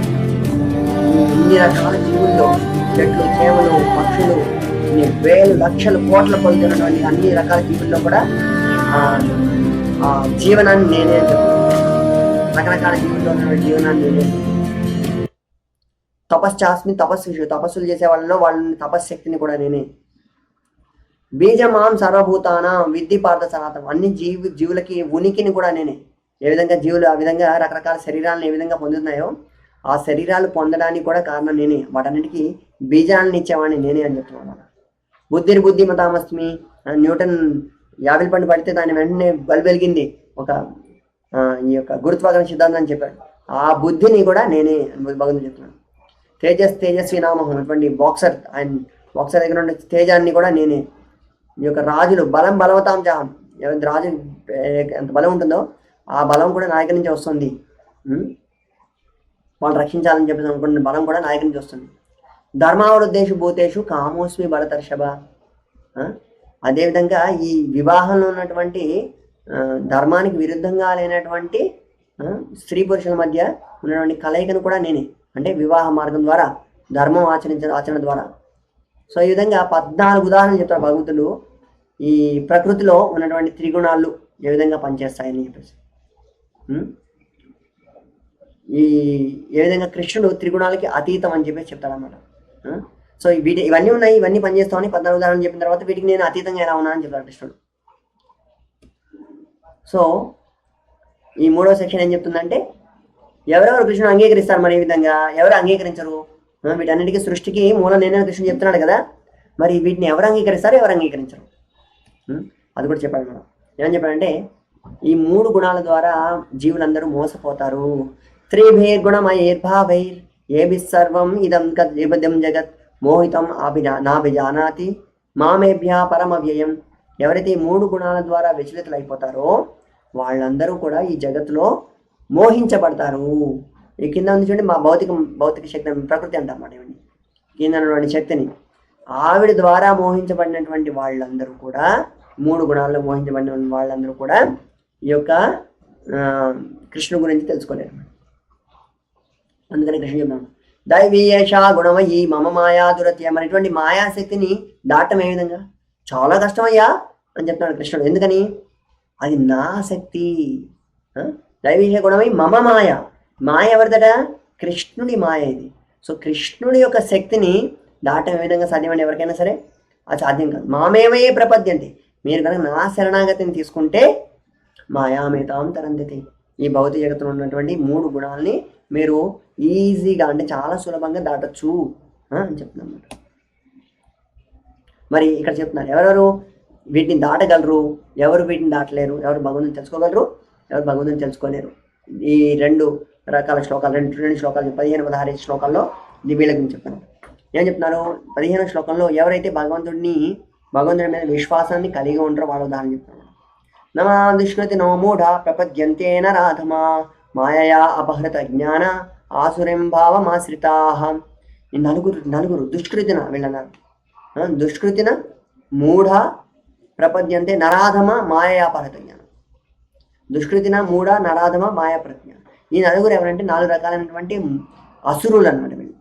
ఇన్ని రకాల జీవుల్లో చెట్లు, చేమలు, పక్షులు, వేలు లక్షలు కోట్ల కొలుతున్నటువంటి అన్ని రకాల జీవుల్లో కూడా ఆ జీవనాన్ని నేనే అని చెప్తున్నాను. రకరకాల జీవుల్లో ఉన్నటువంటి జీవనాన్ని నేనే. తపశ్చాస్మి తపస్సులు చేసే వాళ్ళలో వాళ్ళని తపశ్శక్తిని కూడా నేనే. బీజమాం సర్వభూతానం విద్ధి పార్థ సనాతనం, అన్ని జీవులకి ఉనికిని కూడా నేనే. ఏ విధంగా జీవులు ఆ విధంగా రకరకాల శరీరాలను ఏ విధంగా పొందుతున్నాయో ఆ శరీరాలు పొందడానికి కూడా కారణం నేనే. వాటన్నిటికీ బీజాలను ఇచ్చేవాడిని నేనే అని చెప్తున్నాను. బుద్ధిమతామస్మి, న్యూటన్ యాపిల్ పండు పడితే దాన్ని వెంటనే బల్బు వెలిగింది, ఒక ఈ యొక్క గురుత్వాకర్షణ సిద్ధాంతం అని చెప్పాడు. ఆ బుద్ధిని కూడా నేనే భగవంతుడు చెప్తున్నాను. తేజస్వి నామహం, అటువంటి ఆయన బాక్సర్ దగ్గర ఉండే తేజాన్ని కూడా నేనే. ఈ యొక్క రాజులు బలవతాం చాహం, ఎవరి రాజు ఎంత బలం ఉంటుందో ఆ బలం కూడా నాయక నుంచి వస్తుంది. వాళ్ళు రక్షించాలని చెప్పేసి అనుకున్న బలం కూడా నాయక నుంచి వస్తుంది. ధర్మావృద్ధేషు భూతేషు కామోస్మి బలతర్షభ. అదేవిధంగా ఈ వివాహంలో ఉన్నటువంటి ధర్మానికి విరుద్ధంగా లేనటువంటి స్త్రీ పురుషుల మధ్య ఉన్నటువంటి కలయికను కూడా నేనే, అంటే వివాహ మార్గం ద్వారా ధర్మం ఆచరణ ద్వారా. సో ఈ విధంగా 14 ఉదాహరణలు చెప్తారు భగవంతుడు, ఈ ప్రకృతిలో ఉన్నటువంటి త్రిగుణాలు ఏ విధంగా పనిచేస్తాయని చెప్పేసి. ఏ విధంగా కృష్ణుడు త్రిగుణాలకి అతీతం అని చెప్పేసి చెప్తాడన్నమాట. సో ఇవన్నీ ఉన్నాయి, ఇవన్నీ పనిచేస్తామని 14 ఉదాహరణలు చెప్పిన తర్వాత వీటికి నేను అతీతంగా ఎలా ఉన్నా అని చెప్తాడు కృష్ణుడు. సో ఈ 3వ సెక్షన్ ఏం చెప్తుందంటే, ఎవరెవరు కృష్ణుడు అంగీకరిస్తారు, మరి ఈ విధంగా ఎవరు అంగీకరించరు, వీటన్నిటికీ సృష్టికి మూలం నేనే కృష్ణుడు చెప్తున్నాడు కదా, మరి వీటిని ఎవరు అంగీకరిస్తారు, ఎవరు అంగీకరించరు, అది కూడా చెప్పాడు మనం. ఏమని చెప్పాడంటే, ఈ 3 గుణాల ద్వారా జీవులందరూ మోసపోతారు. త్రిభైర్గుణమైర్భావైర్ ఏభి సర్వం ఇదం జగత్ మోహితం నాభిజానాతి మామేభ్య పరమవ్యయం. ఎవరైతే ఈ 3 గుణాల ద్వారా విచలితులు అయిపోతారో వాళ్ళందరూ కూడా ఈ జగత్తులో మోహించబడతారు. ఈ కింద ఉంది చూడండి, మా భౌతిక శక్తి ప్రకృతి అంటారన్నమాట. ఇవన్నీ కింద ఉన్నటువంటి శక్తిని, ఆవిడ ద్వారా మోహించబడినటువంటి వాళ్ళందరూ కూడా, 3 గుణాల్లో మోహించబడిన వాళ్ళందరూ కూడా ఈ యొక్క కృష్ణుడు గురించి తెలుసుకోలేరు. అందుకని కృష్ణ చెప్తాను, దైవీయేషా గుణమయ్యి మమ మాయా దురత్య. మరి ఇటువంటి మాయాశక్తిని దాటం ఏ విధంగా, చాలా కష్టమయ్యా అని చెప్తున్నాడు కృష్ణుడు. ఎందుకని, అది నా శక్తి. దైవీయ గుణమై మమ మాయ, మాయ ఎవరిదట, కృష్ణుడి మాయ ఇది. సో కృష్ణుడి యొక్క శక్తిని దాటం ఏ విధంగా సాధ్యమండి, ఎవరికైనా సరే అది సాధ్యం కాదు. మామేవే ప్రపద్యంతి, మీరు కనుక నా శరణాగతిని తీసుకుంటే మాయామేతాం తరంతితి, ఈ భౌతిక జగత్తులో ఉన్నటువంటి 3 గుణాలని మీరు ఈజీగా, అంటే చాలా సులభంగా దాటచ్చు అని చెప్తున్నాం అన్నమాట. మరి ఇక్కడ చెప్తున్నారు ఎవరెవరు వీటిని దాటగలరు, ఎవరు వీటిని దాటలేరు, ఎవరు భగవంతుని తెలుసుకోగలరు, ఎవరు భగవంతుని తెలుసుకోలేరు. ఈ 2 రకాల శ్లోకాలు, 2 శ్లోకాలు 15, 16 శ్లోకాల్లో వీళ్ళ గురించి చెప్తాను. ఏం చెప్తున్నారు, 15వ శ్లోకంలో ఎవరైతే భగవంతుడి మీద విశ్వాసాన్ని కలిగి ఉంటారో వాళ్ళ ఉదాహరణ చెప్తున్నారు. నమా దుష్కృతి నో మూఢ ప్రపద్యంతే నరాధమా మాయయా అపహృత జ్ఞాన ఆసురం భావమాశ్రితా. ఈ నలుగురు దుష్కృతిన వీళ్ళన్నారు. దుష్కృతిన మూఢ ప్రపద్యంతే నరాధమ మాయయా అపహృత జ్ఞానం. దుష్కృతిన మూఢ నరాధమ మాయా ప్రజ్ఞ. ఈ నలుగురు ఎవరంటే 4 రకాలైనటువంటి అసురులు అనమాట వీళ్ళు.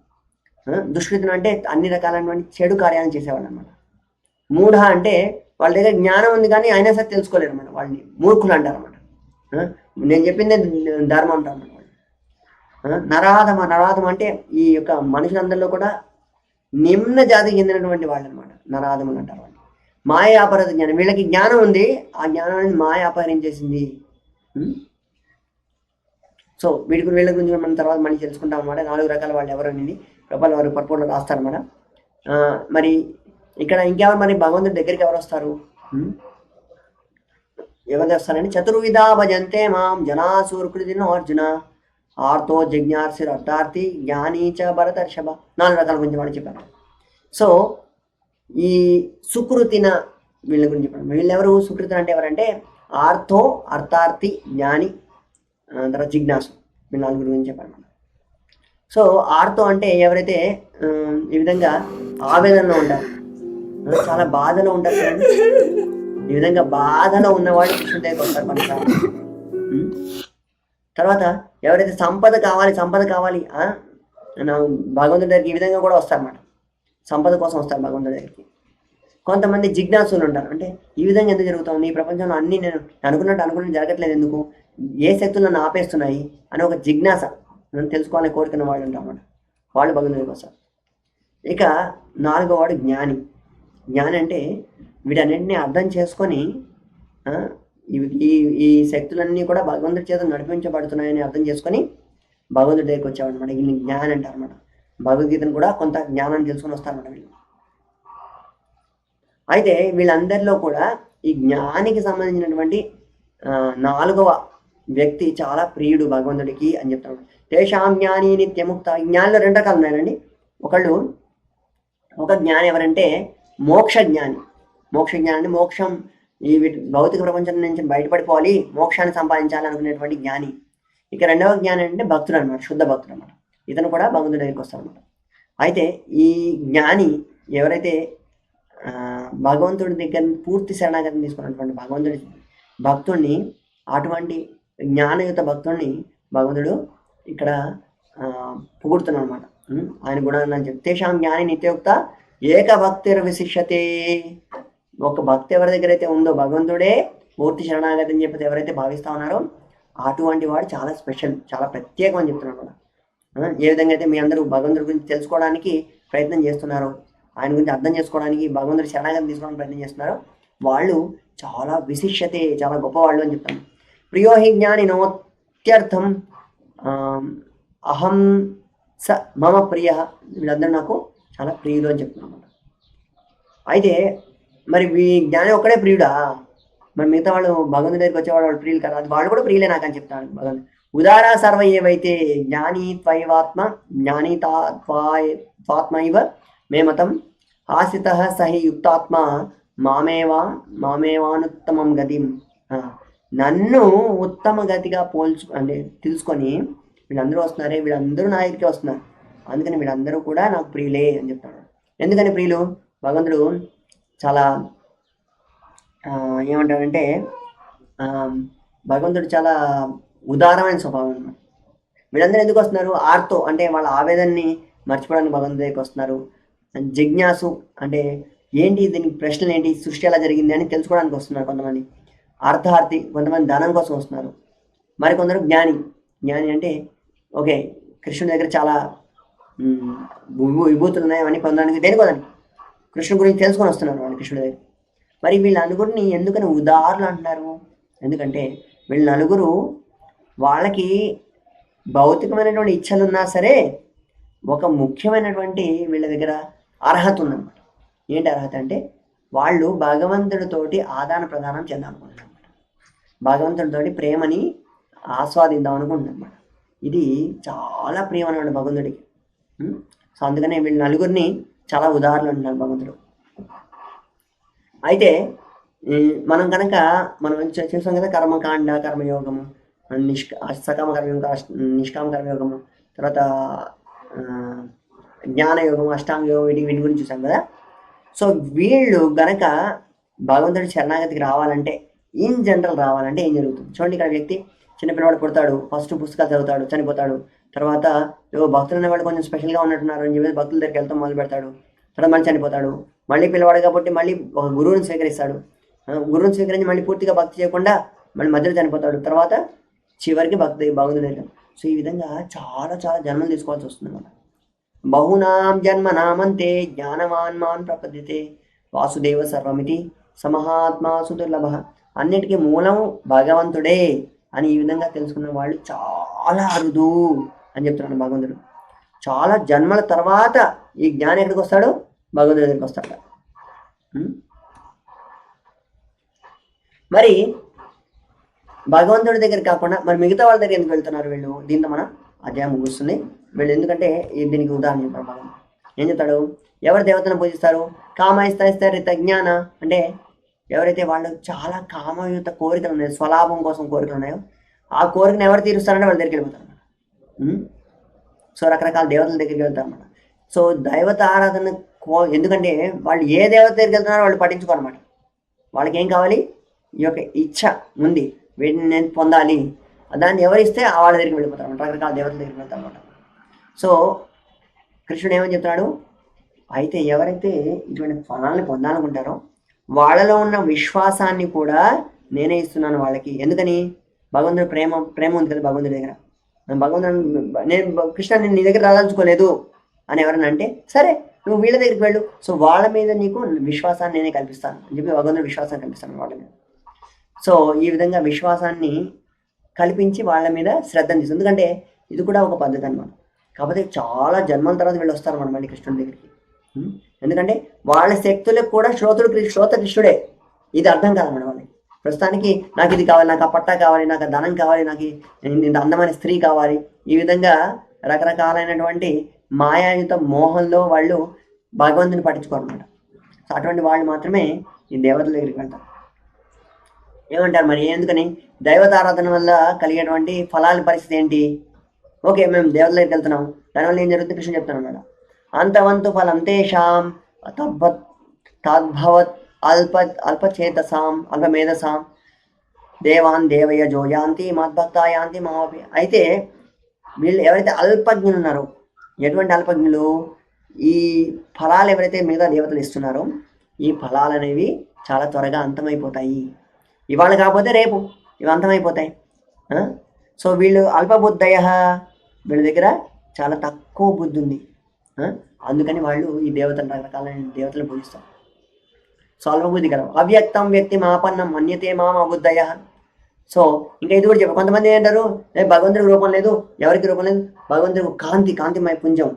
దుష్కృతిన అంటే అన్ని రకాలైనటువంటి చెడు కార్యాలను చేసేవాళ్ళు అనమాట. మూఢ అంటే వాళ్ళ దగ్గర జ్ఞానం ఉంది కానీ అయినా సరే తెలుసుకోలేరు అన్నమాట, వాళ్ళని మూర్ఖులు అంటారు అన్నమాట. నేను చెప్పిందే ధర్మం అంటారు అన్నమాట వాళ్ళు. నరాధం అంటే ఈ యొక్క మనుషులందరిలో కూడా నిమ్న జాతికి చెందినటువంటి వాళ్ళు అనమాట, నరాధములు అంటారు వాళ్ళు. మాయ అపరత జ్ఞానం, వీళ్ళకి జ్ఞానం ఉంది, ఆ జ్ఞానం అనేది మాయ అపహరించేసింది. సో వీళ్ళ గురించి మనం తర్వాత మళ్ళీ తెలుసుకుంటాం అనమాట. 4 రకాల వాళ్ళు ఎవరు అనేది ప్రభుపాదుల వారు పర్పూర్లో రాస్తారన్నమాట. మరి ఇక్కడ ఇంకెవరు, మరి భగవంతుడి దగ్గరికి ఎవరు వస్తారు, ఎవరు వస్తారని, చతుర్విధా భజంతే మాం జనా సుకృతినో అర్జున ఆర్తో జిజ్ఞార్సిర్ అర్థార్థి జ్ఞానీ చ భరతర్షభ. 4 రకాల గురించి వాళ్ళు చెప్పారు. సో ఈ సుకృతిన వీళ్ళ గురించి చెప్పారు. వీళ్ళెవరు సుకృతిన అంటే ఎవరంటే ఆర్తో, అర్థార్థి, జ్ఞాని, తర్వాత జిజ్ఞాసు, వీళ్ళు 4 గురించి చెప్పారు. సో ఆర్తో అంటే ఎవరైతే ఈ విధంగా ఆవేదనలో ఉంటారు, చాలా బాధలో ఉంటారు కదండి, ఈ విధంగా బాధలో ఉన్నవాళ్ళు కృష్ణుడి దగ్గరికి వస్తారు కొన్నిసార్లు. తర్వాత ఎవరైతే సంపద కావాలి భగవంతుడి దగ్గరికి ఈ విధంగా కూడా వస్తారన్నమాట, సంపద కోసం వస్తారు భగవంతుడి దగ్గరికి. కొంతమంది జిజ్ఞాసులు ఉంటారు, అంటే ఈ విధంగా ఎందుకు జరుగుతుంది, ఈ ప్రపంచంలో అన్నీ నేను అనుకున్నట్టు జరగట్లేదు ఎందుకు, ఏ శక్తులు నన్ను ఆపేస్తున్నాయి అని ఒక జిజ్ఞాస, నన్ను తెలుసుకోవాలని కోరుకున్న వాళ్ళు ఉంటారు అన్నమాట, వాళ్ళు భగవంతుడి దగ్గరికి వస్తారు. ఇక 4వ వాడు జ్ఞాని. జ్ఞాని అంటే వీటన్నింటినీ అర్థం చేసుకొని ఈ శక్తులన్నీ కూడా భగవంతుడి చేత నడిపించబడుతున్నాయని అర్థం చేసుకొని భగవంతుడి దగ్గరికి వచ్చామన్నమాట. వీళ్ళని జ్ఞాని అంటారు అన్నమాట. భగవద్గీతను కూడా కొంత జ్ఞానాన్ని తెలుసుకొని వస్తారన్నమాట వీళ్ళు. అయితే వీళ్ళందరిలో కూడా ఈ జ్ఞానికి సంబంధించినటువంటి 4వ వ్యక్తి చాలా ప్రియుడు భగవంతుడికి అని చెప్తాడు. తేషాం జ్ఞాని నిత్యముక్త. జ్ఞానిలో 2 రకాలు ఉన్నాయండి. ఒక జ్ఞాని ఎవరంటే మోక్ష జ్ఞాని. అంటే మోక్షం, ఈ భౌతిక ప్రపంచం నుంచి బయటపడిపోవాలి, మోక్షాన్ని సంపాదించాలి అనుకునేటువంటి జ్ఞాని. ఇక 2వ జ్ఞాని అంటే భక్తుడు అనమాట, శుద్ధ భక్తుడు అనమాట. ఇతను కూడా భగవంతుడి దగ్గరికి వస్తారనమాట. అయితే ఈ జ్ఞాని ఎవరైతే భగవంతుడి దగ్గర పూర్తి శరణాగతిని తీసుకున్నటువంటి భగవంతుడి భక్తుడిని, అటువంటి జ్ఞానయుత భక్తుడిని భగవంతుడు ఇక్కడ పొగుడుతున్నాడు అనమాట. ఆయన గుణాన్ని అని చెప్పి తేషాం జ్ఞాని నిత్యోక్త ఏక భక్తిర్ విశిష్యతే. ఒక భక్తి ఎవరి దగ్గర అయితే ఉందో, భగవంతుడే పూర్తి శరణాగతి అని చెప్పి ఎవరైతే భావిస్తా ఉన్నారో అటువంటి వాడు చాలా స్పెషల్, చాలా ప్రత్యేకం అని చెప్తున్నాడు అనమాట. ఏ విధంగా అయితే మీ అందరూ భగవంతుడి గురించి తెలుసుకోవడానికి ప్రయత్నం చేస్తున్నారో, ఆయన గురించి అర్థం చేసుకోవడానికి, భగవంతుడి శరణాగతి తీసుకోవడానికి ప్రయత్నం చేస్తున్నారో వాళ్ళు చాలా విశిష్యతే, చాలా గొప్పవాళ్ళు అని చెప్తాను. ప్రియో హి జ్ఞాని నోత్యర్థం అహం స మమ ప్రియ. వీళ్ళందరూ నాకు చాలా ప్రియులు అని చెప్తున్నాను. అయితే మరి జ్ఞాని ఒక్కడే ప్రియుడా, మరి మిగతా వాళ్ళు భగవంతుడి దగ్గరికి వచ్చేవాళ్ళు వాళ్ళు ప్రియులు కదా, అది వాళ్ళు కూడా ప్రియులే నాకు అని చెప్తాను భగవంతుడు. ఉదారా సర్వ ఏవైతే జ్ఞాని త్వైవాత్మ జ్ఞాని త్వాత్మైవ మే మతం ఆసిత సహి యుక్తాత్మ మామేవానుత్తమం గతిం. నన్ను ఉత్తమ గతిగా అంటే తెలుసుకొని వీళ్ళందరూ వస్తున్నారే, వీళ్ళందరూ నా దగ్గరికి వస్తున్నారు, అందుకని వీళ్ళందరూ కూడా నాకు ప్రియులే అని చెప్తాడు. ఎందుకని ప్రియులు, భగవంతుడు చాలా ఏమంటాడంటే భగవంతుడు చాలా ఉదారమైన స్వభావం అన్నమాట. వీళ్ళందరూ ఎందుకు వస్తున్నారు, ఆర్తో అంటే వాళ్ళ ఆవేదనని మర్చిపోవడానికి భగవంతుడి దగ్గరికి వస్తున్నారు. జిజ్ఞాసు అంటే ఏంటి, దీనికి ప్రశ్నలు ఏంటి, సృష్టి ఎలా జరిగింది అని తెలుసుకోవడానికి వస్తున్నారు కొంతమంది. అర్థార్థి కొంతమంది ధనం కోసం వస్తున్నారు. మరికొందరు జ్ఞాని అంటే ఓకే కృష్ణుడి దగ్గర చాలా విభూతులు ఉన్నాయి అవన్నీ పొందడానికి, దేనికోదానికి కృష్ణుడి గురించి తెలుసుకొని వస్తున్నారు వాళ్ళు కృష్ణుడి దగ్గర. మరి వీళ్ళ నలుగురిని ఎందుకని ఉదారులు అంటున్నారు, ఎందుకంటే వీళ్ళ నలుగురు వాళ్ళకి భౌతికమైనటువంటి ఇచ్చలు ఉన్నా సరే ఒక ముఖ్యమైనటువంటి వీళ్ళ దగ్గర అర్హత ఉందన్నమాట. ఏంటి అర్హత అంటే వాళ్ళు భగవంతుడితోటి ఆదాన ప్రదానం చెందాలనుకుంటున్నారు అనమాట, భగవంతుడితోటి ప్రేమని ఆస్వాదిద్దాం అనుకుంటున్నారు అనమాట. ఇది చాలా ప్రియం అన్నమాట భగవంతుడికి. సో అందుకనే వీళ్ళ నలుగురిని చాలా ఉదాహరణలు అంటున్నారు భగవంతుడు. అయితే మనం కనుక చూసాం కదా, కర్మకాండ కర్మయోగము, సకామ కర్మయోగం, నిష్కామ కర్మయోగము, తర్వాత జ్ఞానయోగం, అష్టాంగ యోగం, వీటి గురించి చూసాం కదా. సో వీళ్ళు గనక భగవంతుడి శరణాగతికి రావాలంటే, ఇన్ జనరల్ రావాలంటే ఏం జరుగుతుంది చూడండి. ఇక్కడ వ్యక్తి చిన్నపిల్లవాడు పుడతాడు, ఫస్ట్ పుస్తకాలు చదువుతాడు, చనిపోతాడు. తర్వాత భక్తులు అనేవాళ్ళు కొంచెం స్పెషల్గా ఉన్నట్టున్నారు అని చెప్పి భక్తుల దగ్గరికి వెళ్తాం మొదలు పెడతాడు. తర్వాత మళ్ళీ చనిపోతాడు, మళ్ళీ పిల్లవాడు కాబట్టి మళ్ళీ ఒక గురువుని స్వీకరిస్తాడు, గురువుని స్వీకరించి మళ్ళీ పూర్తిగా భక్తి చేయకుండా మళ్ళీ మధ్యలో చనిపోతాడు, తర్వాత చివరికి భగవంతుడు. సో ఈ విధంగా చాలా చాలా జన్మలు తీసుకోవాల్సి వస్తుంది అన్నమాట. బహునాం జన్మనామంతే జ్ఞానవాన్ మాన్ ప్రపద్యతే వాసుదేవ సర్వమితి సమహాత్మా సుదుర్లభ. అన్నిటికీ మూలం భగవంతుడే అని ఈ విధంగా తెలుసుకున్న వాళ్ళు చాలా అరుదు అని చెప్తున్నాడు భగవంతుడు. చాలా జన్మల తర్వాత ఈ జ్ఞానం ఎక్కడికి వస్తాడు? భగవంతుడి దగ్గరికి వస్తాడు. మరి భగవంతుడి దగ్గర కాకుండా మరి మిగతా వాళ్ళ దగ్గర ఎందుకు వెళ్తున్నారు వీళ్ళు? దీంతో మన అధ్యాయం ముగుస్తుంది. వీళ్ళు ఎందుకంటే దీనికి ఉదాహరణ చెప్పారు భగవంతుడు. ఏం చెప్తాడు? ఎవరు దేవతను పూజిస్తారు? కామయిస్తారిత జ్ఞాన అంటే ఎవరైతే వాళ్ళు చాలా కామయుత కోరికలు ఉన్నాయో, స్వలాభం కోసం కోరికలు ఉన్నాయో, ఆ కోరికను ఎవరు తీరుస్తారంటే వాళ్ళ దగ్గరికి వెళ్ళిపోతారు అన్నమాట. సో రకరకాల దేవతల దగ్గరికి వెళ్తారు అన్నమాట. సో దైవత ఆరాధన ఎందుకంటే వాళ్ళు ఏ దేవత దగ్గరికి వెళ్తున్నారో వాళ్ళు పట్టించుకోరు అన్నమాట. వాళ్ళకి ఏం కావాలి? ఈ యొక్క ఇచ్ఛ ఉంది, వీటిని నేను పొందాలి, దాన్ని ఎవరిస్తే వాళ్ళ దగ్గరికి వెళ్ళిపోతారు అన్నమాట. రకరకాల దేవతల దగ్గరికి వెళ్తారు అన్నమాట. సో కృష్ణుడు ఏమని చెప్తున్నాడు? అయితే ఎవరైతే ఇటువంటి ఫలాన్ని పొందాలనుకుంటారో వాళ్ళలో ఉన్న విశ్వాసాన్ని కూడా నేనే ఇస్తున్నాను వాళ్ళకి. ఎందుకని? భగవంతుడు ప్రేమ ఉంది కదా భగవంతుడి దగ్గర. నేను కృష్ణ నీ దగ్గర రాదలుచుకోలేదు అని ఎవరన్నా అంటే, సరే నువ్వు వీళ్ళ దగ్గరికి వెళ్ళు, సో వాళ్ళ మీద నీకు విశ్వాసాన్ని నేనే కల్పిస్తాను అని చెప్పి భగవంతుడు విశ్వాసాన్ని కల్పిస్తాను వాళ్ళ మీద. సో ఈ విధంగా విశ్వాసాన్ని కల్పించి వాళ్ళ మీద శ్రద్ధని తీస్తుంది. ఎందుకంటే ఇది కూడా ఒక పద్ధతి అన్నమాట. కాకపోతే చాలా జన్మల తర్వాత వీళ్ళు వస్తారన్నమాట మళ్ళీ కృష్ణుడి దగ్గరికి. ఎందుకంటే వాళ్ళ శక్తులకు కూడా శ్రోత కృష్ణుడే. ఇది అర్థం కాదన్నమాట వాళ్ళకి. ప్రస్తుతానికి నాకు ఇది కావాలి, నాకు ఆ పట్టా కావాలి, నాకు ఆ ధనం కావాలి, నాకు ఇంత అందమైన స్త్రీ కావాలి, ఈ విధంగా రకరకాలైనటువంటి మాయాయుత మోహంలో వాళ్ళు భగవంతుని పట్టించుకోరు అనమాట. సో అటువంటి వాళ్ళు మాత్రమే ఈ దేవతల దగ్గరికి వెళ్తారు. ఏమంటారు మరి? ఎందుకని? దైవతారాధన వల్ల కలిగేటువంటి ఫలాల పరిస్థితి ఏంటి? ఓకే, మేము దేవతల దగ్గరికి వెళ్తున్నాం, దానివల్ల ఏం జరుగుతుంది? కృష్ణ చెప్తాను అన్నమాట. అంతవంతు ఫలం తేషాం తద్భవత్ అల్పచేతసాం అల్పమేధసాం దేవాన్ దేవయ జోయాంతి మద్భక్తాయాంతి మాపి. అయితే వీళ్ళు ఎవరైతే అల్పజ్ఞులు ఉన్నారో, ఎటువంటి అల్పజ్ఞులు? ఈ ఫలాలు ఎవరైతే మిగతా దేవతలు ఇస్తున్నారో ఈ ఫలాలు అనేవి చాలా త్వరగా అంతమైపోతాయి. ఇవాళ కాకపోతే రేపు ఇవి అంతమైపోతాయి. సో వీళ్ళు అల్పబుద్ధయ, వీళ్ళ దగ్గర చాలా తక్కువ బుద్ధి ఉంది. అందుకని వాళ్ళు ఈ దేవతలు రకరకాలైన దేవతలు పూజిస్తారు. సో అల్పబుద్ధి కదా. అవ్యక్తం వ్యక్తి మాపన్నం మన్యతే మాం అబుద్ధయ. సో ఇంకా ఇది కూడా చెప్పారు. కొంతమంది ఏంటారు, భగవంతుడికి రూపం లేదు, ఎవరికి రూపం లేదు, భగవంతుడికి కాంతిమయ పుంజం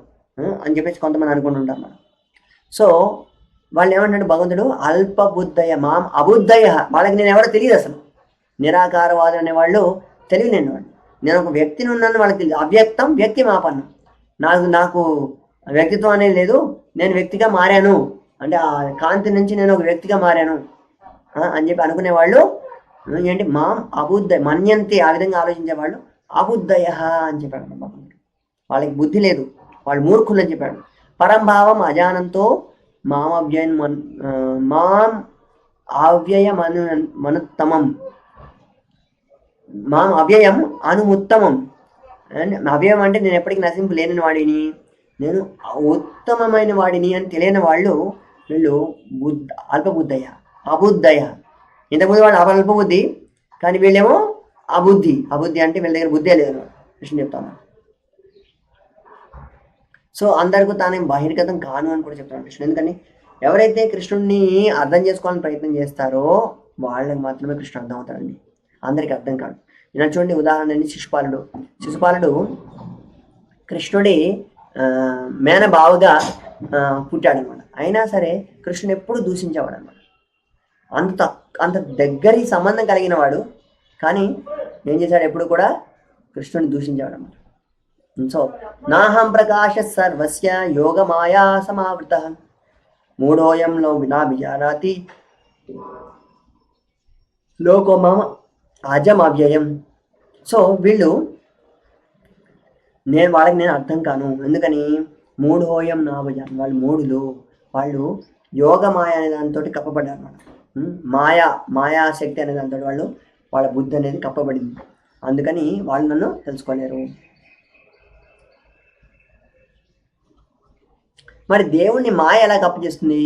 అని చెప్పేసి కొంతమంది అనుకుంటుంటారు మనం. సో వాళ్ళు ఏమంటాడు? భగవంతుడు అల్పబుద్ధయ మాం అబుద్ధయ. వాళ్ళకి నేను ఎవరో తెలియదు అసలు. నిరాకారవాదులు అనేవాళ్ళు తెలియలేని వాళ్ళు. నేను ఒక వ్యక్తిని ఉన్నాను వాళ్ళకి తెలియదు. అవ్యక్తం వ్యక్తి మాపన్నం. నాకు వ్యక్తిత్వం అనేది లేదు, నేను వ్యక్తిగా మారాను అంటే ఆ కాంతి నుంచి నేను ఒక వ్యక్తిగా మారాను అని చెప్పి అనుకునేవాళ్ళు ఏంటి? మాం అబుద్ధయ మన్యంతి. ఆ విధంగా ఆలోచించేవాళ్ళు అబుద్ధయ అని చెప్పాడు భగవంతుడు. వాళ్ళకి బుద్ధి లేదు, వాళ్ళు మూర్ఖులు అని చెప్పాడు. పరంభావం అజానంతో మాం అవ్యయం మనుత్తమం మాం అవ్యయం అనుముత్తమం. అవ్యయం అంటే నేను ఎప్పటికీ నశింపు లేని వాడిని, నేను ఉత్తమమైన వాడిని అని తెలియని వాళ్ళు వీళ్ళు అల్పబుద్ధయ అబుద్ధయ. ఇంతకుముందు వాళ్ళు అల్పబుద్ధి, కానీ వీళ్ళేమో అబుద్ధి అంటే వీళ్ళ దగ్గర బుద్ధే లేదు కృష్ణ చెప్తాను. సో అందరికీ తాను బహిర్గతం కాను అని కూడా చెప్తాను కృష్ణ. ఎందుకని? ఎవరైతే కృష్ణుడిని అర్థం చేసుకోవాలని ప్రయత్నం చేస్తారో వాళ్ళకి మాత్రమే కృష్ణుడు అర్థం అవుతాడండి, అందరికి అర్థం కాదు. నేను చూడండి ఉదాహరణ శిశుపాలుడు కృష్ణుడి మేనబావుగా పుట్టాడనమాట. అయినా సరే కృష్ణుడు ఎప్పుడు దూషించేవాడు అనమాట. అంత దగ్గరి సంబంధం కలిగిన వాడు, కానీ ఏం చేశాడు? ఎప్పుడు కూడా కృష్ణుడిని దూషించేవాడు అనమాట. సో నాహం ప్రకాశ సర్వస్య యోగ మాయా సమావృత మూఢోయంలో వినా విజానాతి లోకో మమ అజం అవ్యయం. సో వీళ్ళు వాళ్ళకి నేను అర్థం కాను. ఎందుకని? మూఢోయం నా భజం. వాళ్ళు మూఢులు, వాళ్ళు యోగ మాయ అనే దానితో కప్పబడ్డారు అన్నమాట. మాయాశక్తి అనే దాంతో వాళ్ళ బుద్ధి అనేది కప్పబడింది. అందుకని వాళ్ళు నన్ను తెలుసుకోలేరు. మరి దేవుణ్ణి మాయ ఎలా కప్పచేస్తుంది?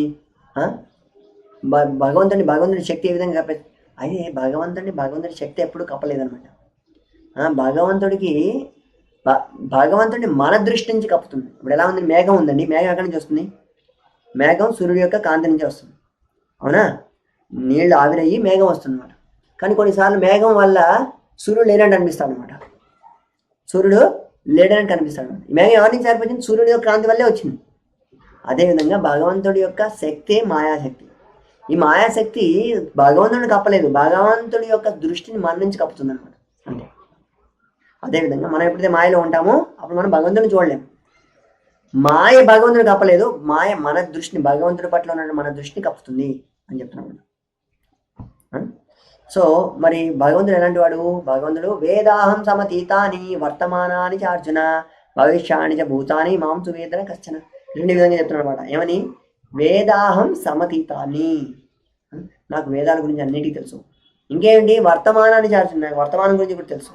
భగవంతుడి శక్తి ఏ విధంగా కప్పే? అయితే భగవంతుడి శక్తి ఎప్పుడు కప్పలేదనమాట. భగవంతుడిని మన దృష్టి నుంచి కప్పుతుంది. ఇప్పుడు ఎలా ఉంది? మేఘం ఉందండి, మేఘం ఎక్కడి నుంచి వస్తుంది? మేఘం సూర్యుడి యొక్క కాంతి నుంచి వస్తుంది, అవునా? నీళ్ళు ఆవిరయ్యి మేఘం వస్తుంది అనమాట. కానీ కొన్నిసార్లు మేఘం వల్ల సూర్యుడు లేనట్టు అనిపిస్తాడు అనమాట. సూర్యుడు లేడని కనిపిస్తాడు. మేఘం ఎవరి నుంచి ఏర్పడింది? సూర్యుడి యొక్క కాంతి వల్లే వచ్చింది. అదేవిధంగా భగవంతుడి యొక్క శక్తి మాయాశక్తి. ఈ మాయాశక్తి భగవంతుడిని కప్పలేదు, భగవంతుడి యొక్క దృష్టిని మన నుంచి కప్పుతుంది అనమాట. అంటే అదేవిధంగా మనం ఎప్పుడైతే మాయలో ఉంటామో అప్పుడు మనం భగవంతుడిని చూడలేము. మాయ భగవంతుడిని కప్పలేదు, మాయ మన దృష్టిని, భగవంతుడి పట్ల ఉన్న మన దృష్టిని కప్పుతుంది అని చెప్తున్నాను. సో మరి భగవంతుడు ఎలాంటి వాడు? భగవంతుడు వేదాహం సమతీతాని వర్తమానాని చ అర్జున భవిష్యాని చ భూతాని మాంసు వేదన కశ్చన. రెండు విధంగా చెప్తున్నాడు అనమాట. ఏమని? వేదాహం సమతీతాని, నాకు వేదాల గురించి అన్నిటికీ తెలుసు. ఇంకేంటి? వర్తమానాన్ని చ అర్జున, వర్తమానం గురించి కూడా తెలుసు.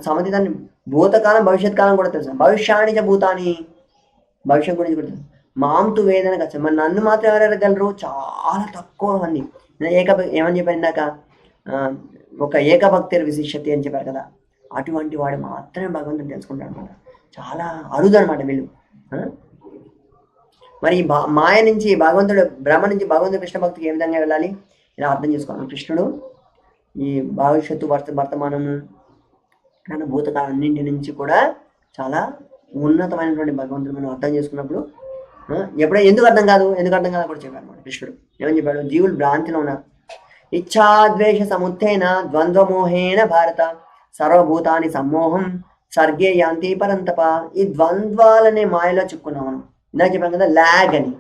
సమతీతాన్ని, భూతకాలం భవిష్యత్ కాలం కూడా తెలుసు. భవిష్యాని చ భూతాని, భవిష్యత్ గురించి కూడా తెలుసు. మాంతు వేదన కశ్చన, మరి నన్ను మాత్రం ఎవరు ఎరగలరు? చాలా తక్కువ మంది. ఏమని చెప్పాను ఇందాక? ఒక ఏకభక్తి విశిష్యతి అని చెప్పారు కదా, అటువంటి వాడు మాత్రమే భగవంతుని తెలుసుకుంటాడు అనమాట. చాలా అరుదు అనమాట వీళ్ళు. మరి మాయ నుంచి భగవంతుడు, బ్రహ్మ నుంచి భగవంతుడు కృష్ణ భక్తికి ఏ విధంగా వెళ్ళాలి? ఇలా అర్థం చేసుకోవాలి. కృష్ణుడు ఈ భవిష్యత్తు, వర్తమానము, భూతకాలం అన్నింటి నుంచి కూడా చాలా ఉన్నతమైనటువంటి భగవంతుడు మనం అర్థం చేసుకున్నప్పుడు ఎప్పుడైనా ఎందుకు అర్థం కాదు కూడా చెప్పాడు అనమాట కృష్ణుడు. ఏమని చెప్పాడు? జీవులు భ్రాంతిలో ఉన్నారు. ఇచ్ఛాద్వేష సముత్థేన ద్వంద్వమోహేన భారత సర్వభూతాని సమ్మోహం సర్గే యాంతి పరంతప. ఈ ద్వంద్వాలనే మాయలో చిక్కున్నాం మనం. ఇందాక చెప్పాను కదా, ల్యాగ్ అని.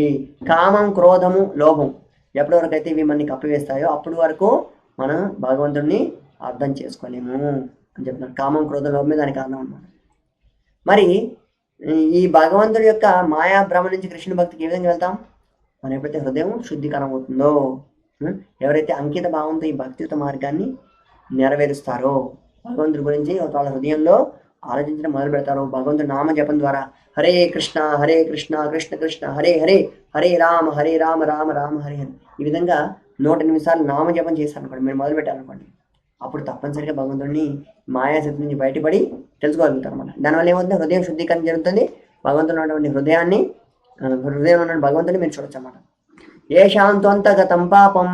ఈ కామం, క్రోధము, లోభం ఎప్పటి వరకు అయితే ఇవి మనకి కప్పివేస్తాయో అప్పటి వరకు మనం భగవంతుడిని అర్థం చేసుకోలేము అని చెప్తున్నాను. కామం, క్రోధం, లోభమే దానికి కారణం అన్నమాట. మరి ఈ భగవంతుడి యొక్క మాయా భ్రమ నుంచి కృష్ణ భక్తికి ఏ విధంగా వెళ్తాం? మనం ఎప్పుడైతే హృదయం శుద్ధీకరం అవుతుందో, ఎవరైతే అంకిత భావంతో ఈ భక్తియుత మార్గాన్ని నెరవేరుస్తారో, భగవంతుడి గురించి వాళ్ళ హృదయంలో ఆలోచించడం మొదలు పెడతారో, భగవంతుడి నామ జపం ద్వారా హరే కృష్ణ కృష్ణ కృష్ణ హరే హరే, హరే రామ రామ రామ హరే హరి, ఈ విధంగా 108 సార్లు నామజపం చేశారనుకోండి, మీరు మొదలు పెట్టారనుకోండి, అప్పుడు తప్పనిసరిగా భగవంతుడిని మాయాశక్తి నుంచి బయటపడి తెలుసుకోగలుగుతారు అనమాట. దానివల్ల ఏమవుతుంది? హృదయం శుద్ధీకరణ జరుగుతుంది. భగవంతుడు ఉన్నటువంటి హృదయం ఉన్న భగవంతుడిని మీరు చూడొచ్చు అన్నమాట. ఏషాంతోంతగతం పాపం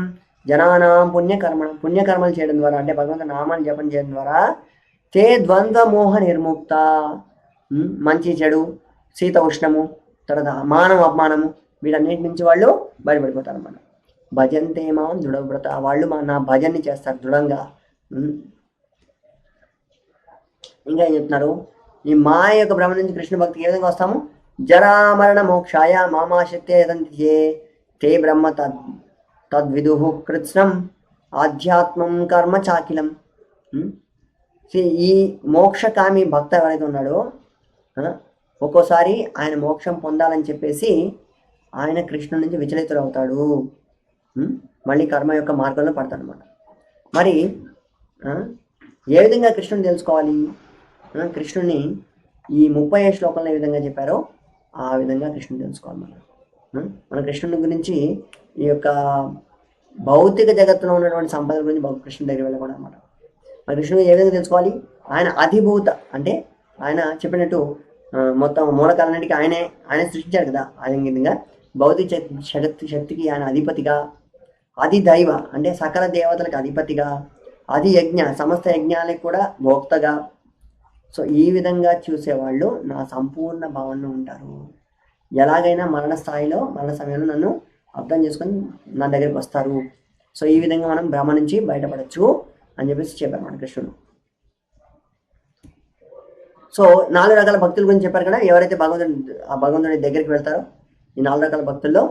జనానాం పుణ్యకర్మలు చేయడం ద్వారా, అంటే భగవంతుడి నామాన్ని జపం చేయడం ద్వారా తే ద్వంద్వ మోహ నిర్ముక్త, మంచి చెడు, శీత ఉష్ణము, తర్వాత మానం అపమానము, వీటన్నిటి నుంచి వాళ్ళు బయటపడిపోతారు అన్నమాట. భజంతే మాం దృఢవ్రత, వాళ్ళు నా భజన్ని చేస్తారు దృఢంగా. ఇంకా ఏం చెప్తున్నారు? ఈ మాయ యొక్క భ్రమ నుంచి కృష్ణ భక్తికి ఏ విధంగా వస్తాము? జరామరణ మోక్షాయ మామాశక్తే తే బ్రహ్మ తద్విదు కృత్స్నం ఆధ్యాత్మం కర్మ చాకిలం. ఈ మోక్షకామి భక్త ఎవరైతే ఉన్నాడో, ఒక్కోసారి ఆయన మోక్షం పొందాలని చెప్పేసి ఆయన కృష్ణుడి నుంచి విచలితుడు అవుతాడు, మళ్ళీ కర్మ యొక్క మార్గంలో పడతాడు అనమాట. మరి ఏ విధంగా కృష్ణుని తెలుసుకోవాలి? కృష్ణుని ఈ 30 శ్లోకంలో ఏ విధంగా చెప్పారో ఆ విధంగా కృష్ణుని తెలుసుకోవాలి. మన కృష్ణుని గురించి ఈ యొక్క భౌతిక జగత్తులో ఉన్నటువంటి సంపద గురించి కృష్ణుడి దగ్గర వెళ్ళకూడదు అనమాట. మరి కృష్ణుని ఏ విధంగా తెలుసుకోవాలి? ఆయన అధిభూత, అంటే ఆయన చెప్పినట్టు మొత్తం మూలకాలన్నిటికీ ఆయనే సృష్టించాడు కదా. అదే విధంగా భౌతిక శక్తికి ఆయన అధిపతిగా, అధిదైవ అంటే సకల దేవతలకు అధిపతిగా, అది యజ్ఞ సమస్త యజ్ఞాలకు కూడా భోక్తగా. సో ఈ విధంగా చూసేవాళ్ళు నా సంపూర్ణ భావనలో ఉంటారు. ఎలాగైనా మరణ సమయంలో నన్ను అర్థం చేసుకొని నా దగ్గరికి వస్తారు. సో ఈ విధంగా మనం భ్రమ నుంచి బయటపడచ్చు అని చెప్పేసి చెప్పారు మన కృష్ణుడు. సో 4 రకాల భక్తుల గురించి చెప్పారు కదా. ఎవరైతే భగవంతుడి దగ్గరికి వెళ్తారో ఈ 4 రకాల భక్తుల్లో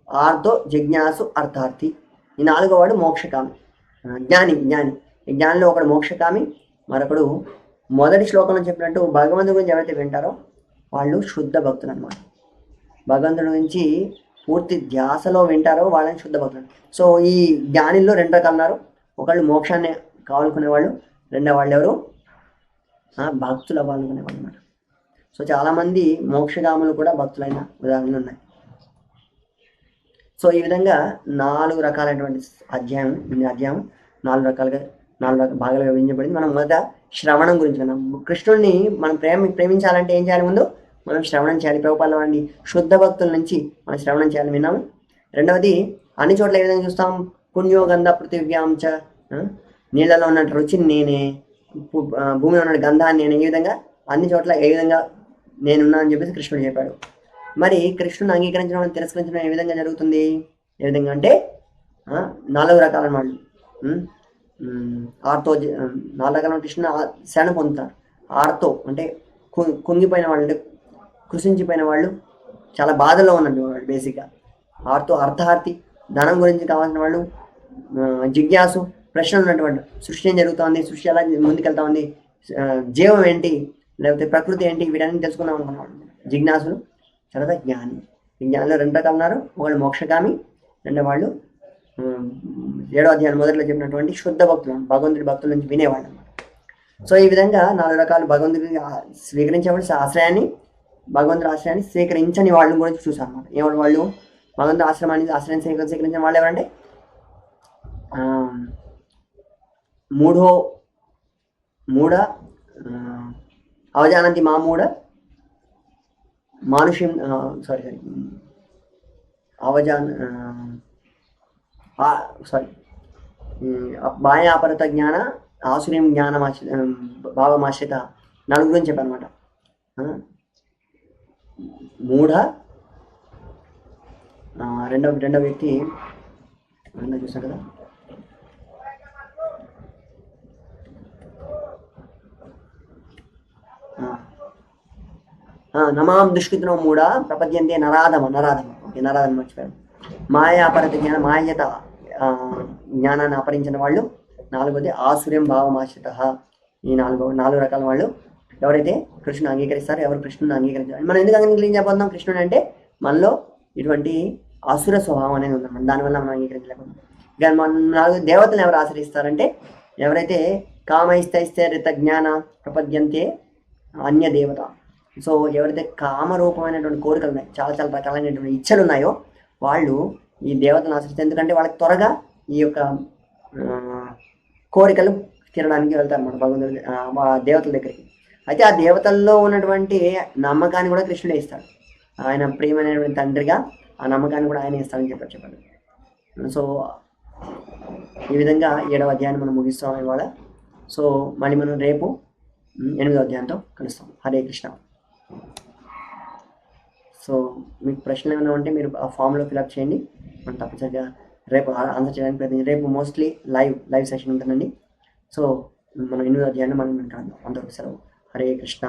ఆర్తో, జిజ్ఞాసు, అర్థార్థి, ఈ 4వ వాడు మోక్షకామి, జ్ఞాని. ఈ జ్ఞానిలో ఒకడు మోక్షకామి, మరొకడు మొదటి శ్లోకంలో చెప్పినట్టు భగవంతుడి గురించి ఎవరైతే వింటారో వాళ్ళు శుద్ధ భక్తులు అనమాట. భగవంతుడి గురించి పూర్తి ధ్యాసలో వింటారో వాళ్ళని శుద్ధ భక్తులు. సో ఈ జ్ఞానిల్లో 2 రకాలు ఉన్నారు. ఒకళ్ళు మోక్షాన్ని కావాలనుకునేవాళ్ళు, రెండో వాళ్ళు ఎవరు? భక్తులు అవ్వాలనుకునేవాళ్ళు అనమాట. సో చాలామంది మోక్షగాములు కూడా భక్తులైన ఉదాహరణలు ఉన్నాయి. సో ఈ విధంగా 4 రకాలైనటువంటి అధ్యాయం 4 రకాలుగా 4 భాగాలుగా విభజించబడింది. మనం మొదట శ్రవణం గురించి విన్నాం. కృష్ణుడిని మనం ప్రేమించాలంటే ఏం చేయాలి? ముందు మనం శ్రవణం చేయాలి. ప్రభుపాల వారిని శుద్ధ భక్తుల నుంచి మనం శ్రవణం చేయాలి విన్నాము. రెండవది, అన్ని చోట్ల ఏ విధంగా చూస్తాం? పుణ్యోగంధ పృథివ్యాంచ, నీళ్ళలో ఉన్న రుచిని నేనే, భూమిలో ఉన్న గంధాన్ని నేనే, ఈ విధంగా అన్ని చోట్ల ఏ విధంగా నేనున్నా అని చెప్పేసి కృష్ణుడు చెప్పాడు. మరి కృష్ణుని అంగీకరించడం తిరస్కరించడం ఏ విధంగా జరుగుతుంది? ఏ విధంగా అంటే 4 రకాల వాళ్ళు ఆర్తో 4 రకాల కృష్ణుని శరణ పొందుతారు. ఆర్తో అంటే కుంగిపోయిన వాళ్ళు, అంటే కృషించిపోయిన వాళ్ళు, చాలా బాధలో ఉన్నట్టు వాళ్ళు బేసిక్గా. ఆర్తో అర్థార్థి, ధనం గురించి కావాల్సిన వాళ్ళు. జిజ్ఞాసు, ప్రశ్నలు ఉన్నటువంటి సృష్టి ఏం జరుగుతుంది, సృష్టి ఎలా ముందుకెళ్తా ఉంది, జీవం ఏంటి, లేకపోతే ప్రకృతి ఏంటి, వీటన్ని తెలుసుకుందాం అనుకున్నవాళ్ళు జిజ్ఞాసులు. తర్వాత జ్ఞాని. ఈ జ్ఞానిలో 2 రకాలు ఉన్నారు. ఒకళ్ళు మోక్షగామి, రెండో వాళ్ళు 7వ అధ్యాయం మొదట్లో చెప్పినటువంటి శుద్ధ భక్తులు, భగవంతుడి భక్తుల నుంచి వినేవాళ్ళు అన్నమాట. సో ఈ విధంగా 4 రకాలు భగవంతుడిని స్వీకరించేవాళ్ళు ఆశ్రయాన్ని, భగవంతుడి ఆశ్రయాన్ని స్వీకరించని వాళ్ళని గురించి చూసాం అన్నమాట. ఏమంటే వాళ్ళు భగవంతుడి ఆశ్రయం స్వీకరించిన వాళ్ళు ఎవరంటే మూఢ అవజానంతి మామూఢ మానుష్యం బాహ్యాపరత జ్ఞాన ఆసుర్యం భావమాశ్రిత 4 గురించి చెప్పాను అనమాట. మూఢ, రెండవ వ్యక్తి చూసాను కదా, నమాం దుష్కృతినో మూఢ ప్రపద్యంతే నరాధమ. ఓకే, నరాధమ మర్చిపోయాను. మాయాపరత జ్ఞాన మాయత జ్ఞానాన్ని అపరించిన వాళ్ళు. 4వది ఆసుర్యం భావమాశ్రిత. ఈ 4 రకాల వాళ్ళు ఎవరైతే కృష్ణుని అంగీకరిస్తారో, ఎవరు కృష్ణుని అంగీకరించారు. మనం ఎందుకు అంగీకరించబోతున్నాం కృష్ణుడు అంటే? మనలో ఇటువంటి అసుర స్వభావం అనేది ఉందన్నమాట. దానివల్ల మనం అంగీకరించలేకపోతున్నాం. ఇక మన 4 దేవతలను ఎవరు ఆశ్రయిస్తారంటే, ఎవరైతే కామైస్తైస్తరిత జ్ఞాన ప్రపద్యంతే అన్య దేవత. సో ఎవరైతే కామరూపమైనటువంటి కోరికలు ఉన్నాయి, చాలా చాలా రకాలైనటువంటి ఇచ్చలు ఉన్నాయో వాళ్ళు ఈ దేవతను ఆశ్రయిస్తారు. ఎందుకంటే వాళ్ళకి త్వరగా ఈ యొక్క కోరికలు తీరడానికి వెళ్తారు అన్నమాట భగవంతుడి దేవతల దగ్గరికి. అయితే ఆ దేవతల్లో ఉన్నటువంటి నమ్మకాన్ని కూడా కృష్ణుడే ఇస్తాడు. ఆయన ప్రియమైనటువంటి తండ్రిగా ఆ నమ్మకాన్ని కూడా ఆయన ఇస్తాడని చెప్పాడు. సో ఈ విధంగా 7వ అధ్యాయాన్ని మనం ముగిస్తాం ఇవాళ. సో మళ్ళీ మనం రేపు 8వ అధ్యాయంతో కలుస్తాం. హరే కృష్ణ. సో మీకు ప్రశ్నలు ఏమైనా ఉంటే మీరు ఆ ఫామ్లో ఫిల్అప్ చేయండి. మనం తప్పనిసరిగా రేపు ఆన్సర్ చేయడానికి ప్రయత్నించి, రేపు మోస్ట్లీ లైవ్ సెషన్ ఉంటుందండి. సో మనం 8వ అధ్యాయాన్ని మనం వింటాం. అంతవరకు సెలవు. హరే కృష్ణ.